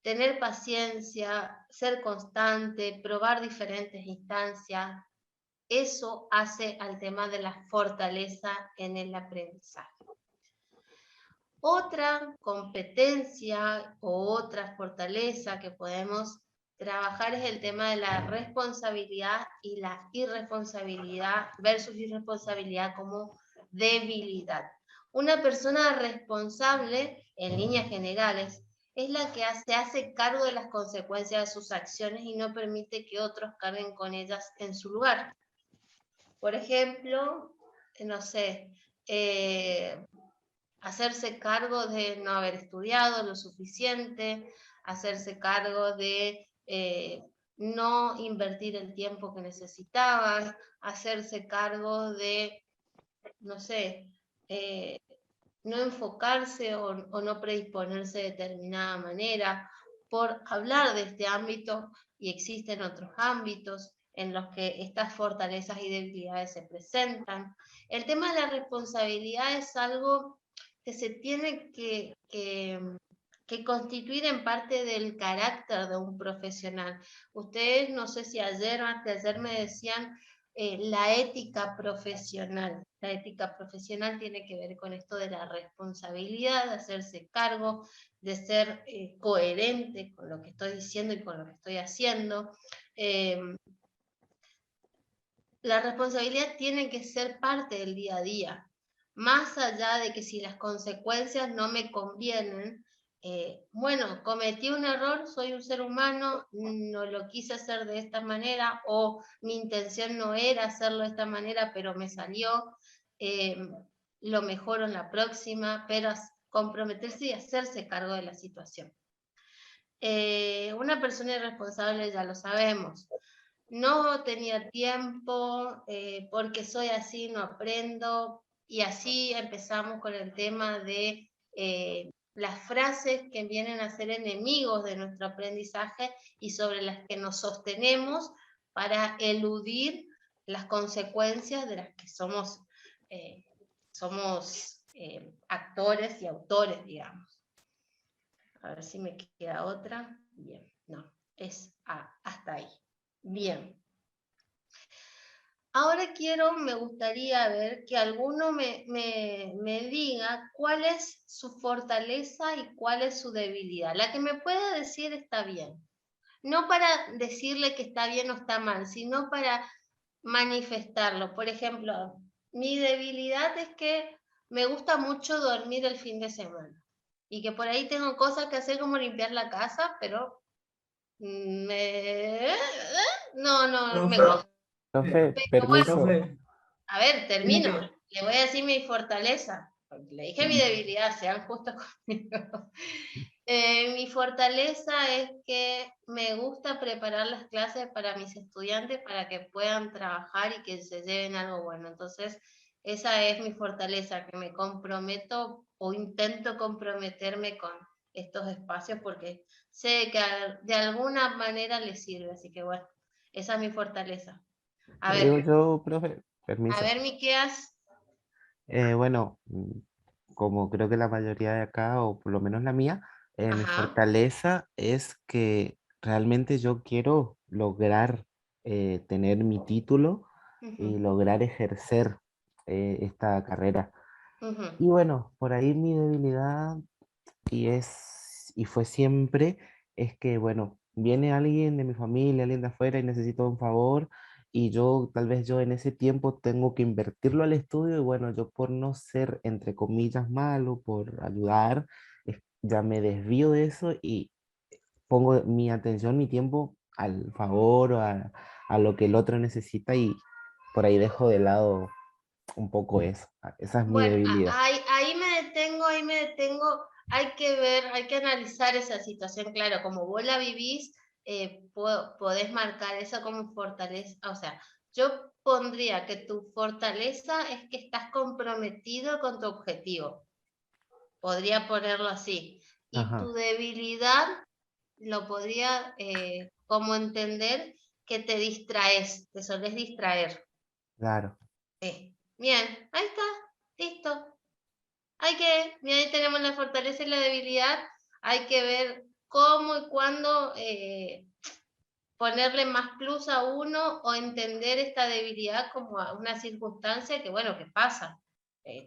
tener paciencia, ser constante, probar diferentes instancias, eso hace al tema de la fortaleza en el aprendizaje. Otra competencia o otra fortaleza que podemos trabajar es el tema de la responsabilidad y la irresponsabilidad versus irresponsabilidad como debilidad. Una persona responsable, en líneas generales, es la que se hace cargo de las consecuencias de sus acciones y no permite que otros carguen con ellas en su lugar. Por ejemplo, no sé, hacerse cargo de no haber estudiado lo suficiente, hacerse cargo de no invertir el tiempo que necesitaban, hacerse cargo de, no sé, no enfocarse o no predisponerse de determinada manera, por hablar de este ámbito, y existen otros ámbitos en los que estas fortalezas y debilidades se presentan. El tema de la responsabilidad es algo que se tiene que constituir en parte del carácter de un profesional. Ustedes, no sé si ayer o antes de ayer me decían la ética profesional. La ética profesional tiene que ver con esto de la responsabilidad, de hacerse cargo, de ser coherente con lo que estoy diciendo y con lo que estoy haciendo. La responsabilidad tiene que ser parte del día a día, más allá de que si las consecuencias no me convienen, bueno, cometí un error, soy un ser humano, no lo quise hacer de esta manera, o mi intención no era hacerlo de esta manera, pero me salió, lo mejoro en la próxima, pero comprometerse y hacerse cargo de la situación. Una persona irresponsable, ya lo sabemos, no tenía tiempo, porque soy así, no aprendo, y así empezamos con el tema de las frases que vienen a ser enemigos de nuestro aprendizaje y sobre las que nos sostenemos para eludir las consecuencias de las que somos actores y autores, digamos. A ver si me queda otra. Bien, no, es hasta ahí. Bien. Ahora me gustaría ver que alguno me diga cuál es su fortaleza y cuál es su debilidad. La que me pueda decir está bien. No para decirle que está bien o está mal, sino para manifestarlo. Por ejemplo, mi debilidad es que me gusta mucho dormir el fin de semana. Y que por ahí tengo cosas que hacer como limpiar la casa, pero me gusta. Profe, Pero permiso. bueno, a ver, termino. Le voy a decir mi fortaleza. Le dije mi debilidad, sean justos conmigo. Mi fortaleza es que me gusta preparar las clases para mis estudiantes para que puedan trabajar y que se lleven algo bueno. Entonces, esa es mi fortaleza, que me comprometo o intento comprometerme con estos espacios porque sé que de alguna manera les sirve. Así que bueno, esa es mi fortaleza. A ver, Digo yo, profe, permiso. a ver, Miqueas. Bueno, como creo que la mayoría de acá, o por lo menos la mía, mi Ajá. fortaleza es que realmente yo quiero lograr tener mi título y Ujú, lograr ejercer esta carrera. ujú. Y bueno, por ahí mi debilidad y fue siempre, es que, bueno, viene alguien de mi familia, alguien de afuera y necesita un favor, y yo, tal vez yo en ese tiempo tengo que invertirlo al estudio, y bueno, yo por no ser, entre comillas, malo, por ayudar, ya me desvío de eso y pongo mi atención, mi tiempo al favor o a lo que el otro necesita, y por ahí dejo de lado un poco eso. Esa es mi Bueno, debilidad. ahí me detengo, hay que ver, hay que analizar esa situación, claro, como vos la vivís, podés marcar eso como fortaleza, o sea, yo pondría que tu fortaleza es que estás comprometido con tu objetivo, podría ponerlo así, y tu Ajá, debilidad lo podría como entender que te distraes, te solés distraer. claro. Bien, ahí está, listo. Mira, ahí tenemos la fortaleza y la debilidad, hay que ver cómo y cuándo ponerle más plus a uno o entender esta debilidad como a una circunstancia que, bueno, que pasa.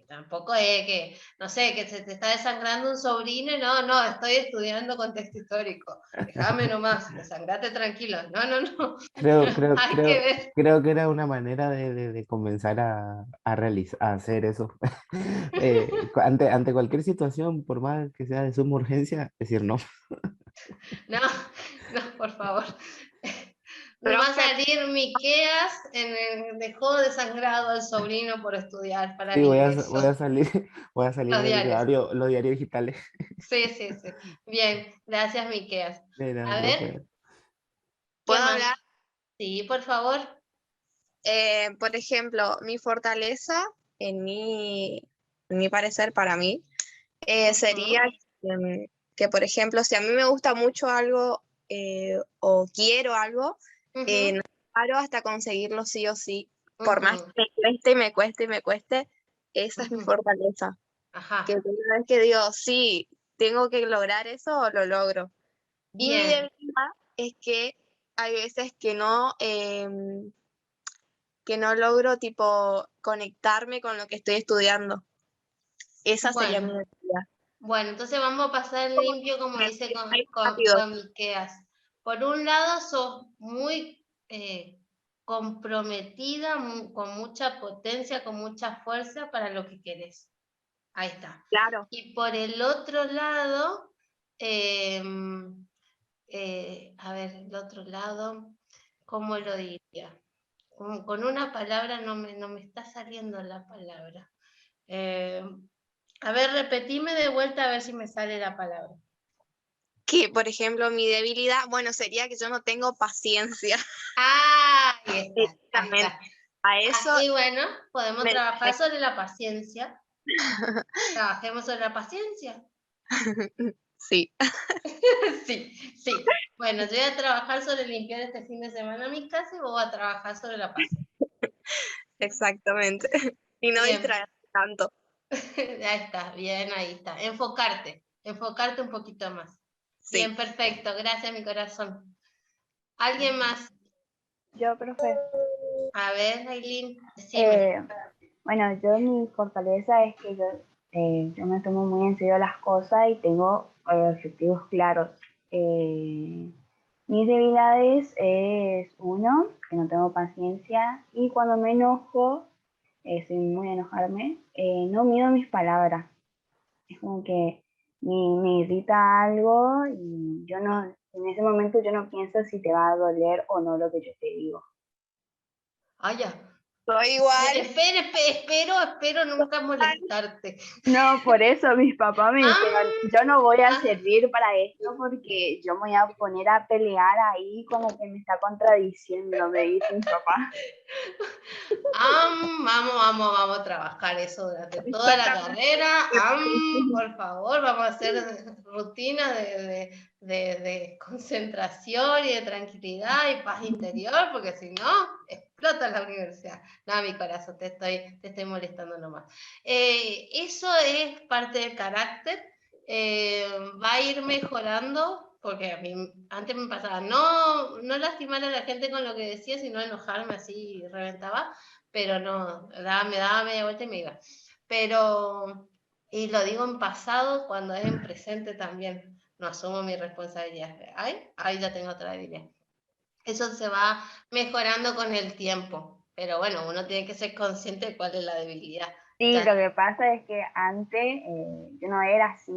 Tampoco es que, no sé, que se te está desangrando un sobrino y no, estoy estudiando contexto histórico. Déjame nomás, desangrate tranquilo. No. Creo, creo, Hay que creo, ver. creo que era una manera de comenzar a hacer eso. Ante cualquier situación, por más que sea de suma urgencia, decir no. No, por favor. No va a salir Miqueas dejó desangrado al sobrino por estudiar para Sí, el voy ingreso. a salir, voy a salir Los diarios. los diarios digitales. Sí. Bien, gracias, Miqueas. De nada, A ver, profe. ¿qué ¿Puedo más? hablar? Sí, por favor. Por ejemplo, mi fortaleza, en mi parecer, para mí, sería por ejemplo, si a mí me gusta mucho algo o quiero algo, no paro hasta conseguirlo sí o sí. Por más que me cueste y me cueste, esa es mi fortaleza. Ajá. Que una vez que digo, sí, tengo que lograr eso, lo logro. Y mi Bien. debilidad es que hay veces que no logro tipo conectarme con lo que estoy estudiando. Esa sería mi debilidad. Bueno, entonces vamos a pasar limpio, como dice con Miqueas. Por un lado, sos muy comprometida, con mucha potencia, con mucha fuerza para lo que querés. Ahí está. Claro. Y por el otro lado, a ver, el otro lado, ¿cómo lo diría? Con una palabra no me está saliendo la palabra. A ver, repetime de vuelta a ver si me sale la palabra. Que, por ejemplo, mi debilidad, bueno, sería que yo no tengo paciencia. Ahí está. A eso. Y bueno, podemos trabajar sobre la paciencia. Trabajemos sobre la paciencia. Sí. Sí. Bueno, yo voy a trabajar sobre limpiar este fin de semana mi casa y vos vas a trabajar sobre la paciencia. Exactamente. Y no distraerte tanto. Ya está, bien, ahí está. Enfocarte un poquito más. Sí. Bien, perfecto. Gracias, mi corazón. ¿Alguien más? Yo, profe. A ver, Aileen, bueno, yo mi fortaleza es que yo me tomo muy en serio las cosas y tengo objetivos claros. Mis debilidades es uno, que no tengo paciencia y cuando me enojo, soy muy a enojarme, no mido mis palabras. Es como que me irrita algo y en ese momento yo no pienso si te va a doler o no lo que yo te digo. Ya. Soy igual. Espero nunca molestarte. No, por eso mis papás me dijeron, yo no voy a servir para esto porque yo me voy a poner a pelear ahí como que me está contradiciendo, me dice mi papá. Vamos a trabajar eso durante toda la carrera. Por favor, vamos a hacer rutina de concentración y de tranquilidad y paz interior, porque si no, explota la universidad. No, mi corazón, te estoy molestando nomás. Eso es parte del carácter. Va a ir mejorando, porque a mí antes me pasaba no lastimar a la gente con lo que decía, sino enojarme así, reventaba, pero no, me daba media vuelta y me iba. Pero, y lo digo en pasado cuando es en presente también, no asumo mi responsabilidad. Ahí ya tengo otra debilidad. Eso se va mejorando con el tiempo, pero bueno, uno tiene que ser consciente de cuál es la debilidad. Sí, lo que pasa es que antes yo no era así,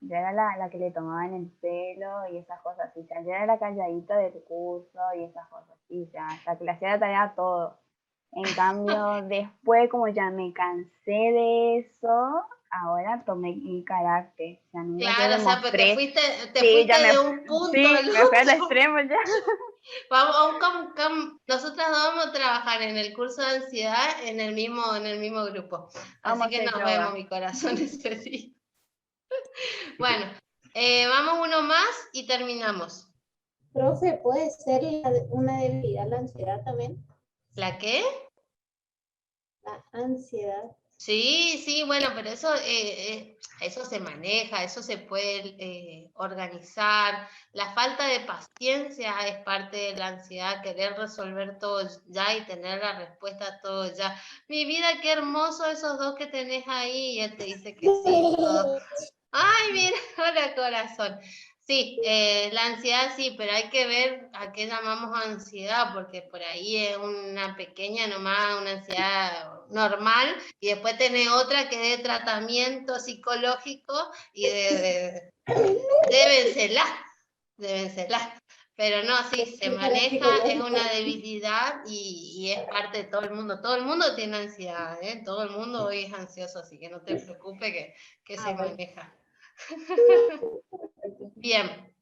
yo era la que le tomaban el pelo y esas cosas así, yo era la calladita del curso y esas cosas así, la que le hacía la tarea todo. En cambio, después como ya me cansé de eso, ahora tomé mi carácter. O sea, nunca claro, o sea, pues te fuiste de un punto sí, al me fui al otro. extremo ya. Nosotras vamos a trabajar en el curso de ansiedad en el mismo grupo. Así que nos vemos, mi corazón ese día. Bueno, vamos uno más y terminamos. Profe, ¿puede ser una debilidad la ansiedad también? ¿La qué? La ansiedad. Sí, bueno, pero eso se maneja, eso se puede organizar. La falta de paciencia es parte de la ansiedad, querer resolver todo ya y tener la respuesta todo ya. Mi vida, qué hermoso esos dos que tenés ahí, y él te dice que sí. Todo. Ay, mira, hola corazón. Sí, la ansiedad sí, pero hay que ver a qué llamamos ansiedad, porque por ahí es una pequeña nomás, una ansiedad normal, y después tenés otra que es de tratamiento psicológico y débensela. Pero no, sí, se maneja, es una debilidad y es parte de todo el mundo. Todo el mundo tiene ansiedad, ¿eh? Todo el mundo hoy es ansioso, así que no te preocupes que se maneja. Bien,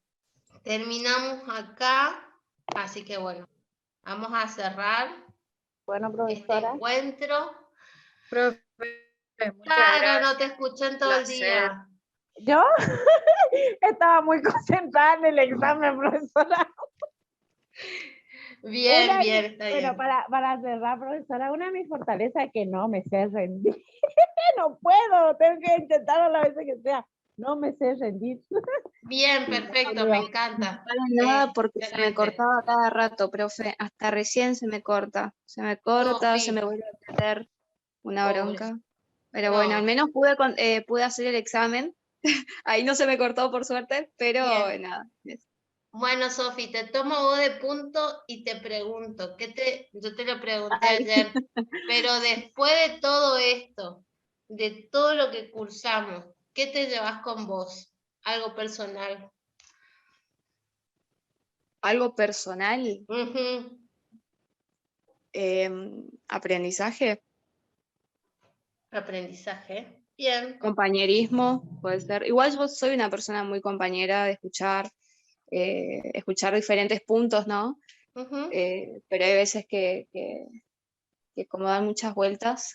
terminamos acá, así que bueno, vamos a cerrar este encuentro. Profe, Claro, no te escuché en todo el día. ¿Yo? Estaba muy concentrada en el examen, profesora. Bien, está bien. Bueno, para cerrar, profesora, una de mis fortalezas es que no me sé rendir. No puedo, tengo que intentarlo las veces que sea. No me sé rendir. Bien, perfecto, me encanta. Para nada, porque se me cortaba cada rato, profe. Hasta recién se me corta. Se me corta, se me vuelve a meter una bronca. Pero bueno, al menos pude hacer el examen. Ahí no se me cortó, por suerte, pero nada. Bueno, Sofi, te tomo vos de punto y te pregunto, yo te lo pregunté ayer, pero después de todo esto, de todo lo que cursamos, ¿qué te llevas con vos? Algo personal. ¿Algo personal? Aprendizaje. Aprendizaje, bien. Compañerismo, puede ser. Igual yo soy una persona muy compañera de escuchar diferentes puntos, ¿no? Pero hay veces que como dan muchas vueltas,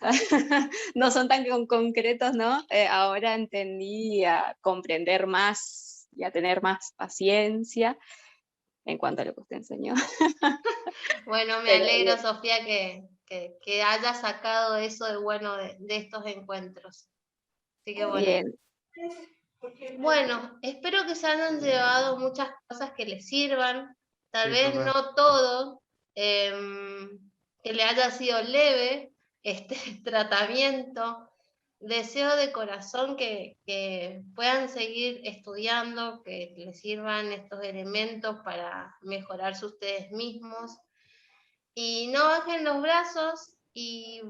no son tan concretos, ¿no? Ahora entendí a comprender más y a tener más paciencia en cuanto a lo que usted enseñó. Bueno, me alegro, Sofía, que hayas sacado eso de bueno de estos encuentros. Así que bueno. Bien. Bueno, espero que se hayan llevado muchas cosas que les sirvan, tal vez no todo, que le haya sido leve este tratamiento. Deseo de corazón que puedan seguir estudiando, que les sirvan estos elementos para mejorarse ustedes mismos. Y no bajen los brazos, y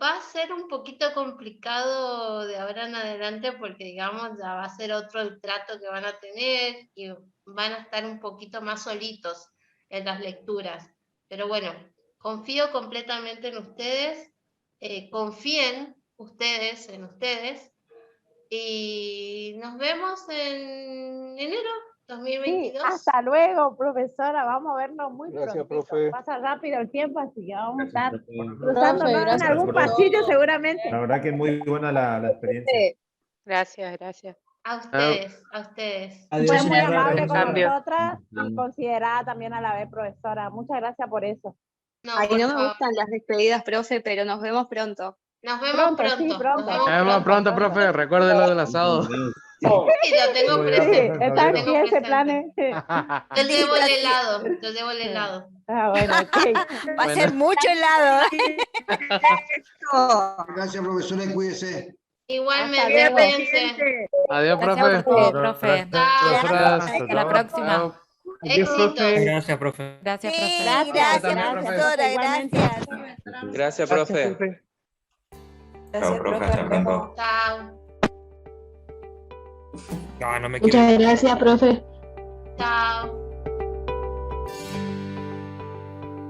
va a ser un poquito complicado de ahora en adelante porque digamos ya va a ser otro el trato que van a tener y van a estar un poquito más solitos en las lecturas. Pero bueno, confío completamente en ustedes, confíen ustedes en ustedes y nos vemos en enero 2022. Sí, hasta luego, profesora. Vamos a vernos muy Gracias, pronto. profe. Pasa rápido el tiempo, así que vamos a estar Profe, cruzándonos en algún pasillo seguramente. La verdad que es muy buena la experiencia. Gracias. A ustedes, a ustedes. Fue muy amable con nosotras y considerada también a la vez profesora. Muchas gracias por eso. No, Ay, por no me favor. gustan las despedidas, profe, pero nos vemos pronto. Nos vemos pronto. Sí, pronto. Nos Nos vemos pronto, profe. Recuerde lo del asado. Sí, lo tengo Sí, presente. está Lo en tengo pie ese presente. plan. Yo llevo el helado. Yo llevo el helado. Ah, bueno, ok. Va a ser mucho helado. Gracias, profesora, cuídese. Igualmente, luego. cuídense. Adiós, profe. Gracias, profe. Chao. Hasta la próxima. Éxitos. Gracias, profe. Gracias, Sí, profe. gracias, profesora, gracias. Gracias, profe. Chao, profe, hasta pronto. Chao. No, no me Muchas gracias, profe. Chao.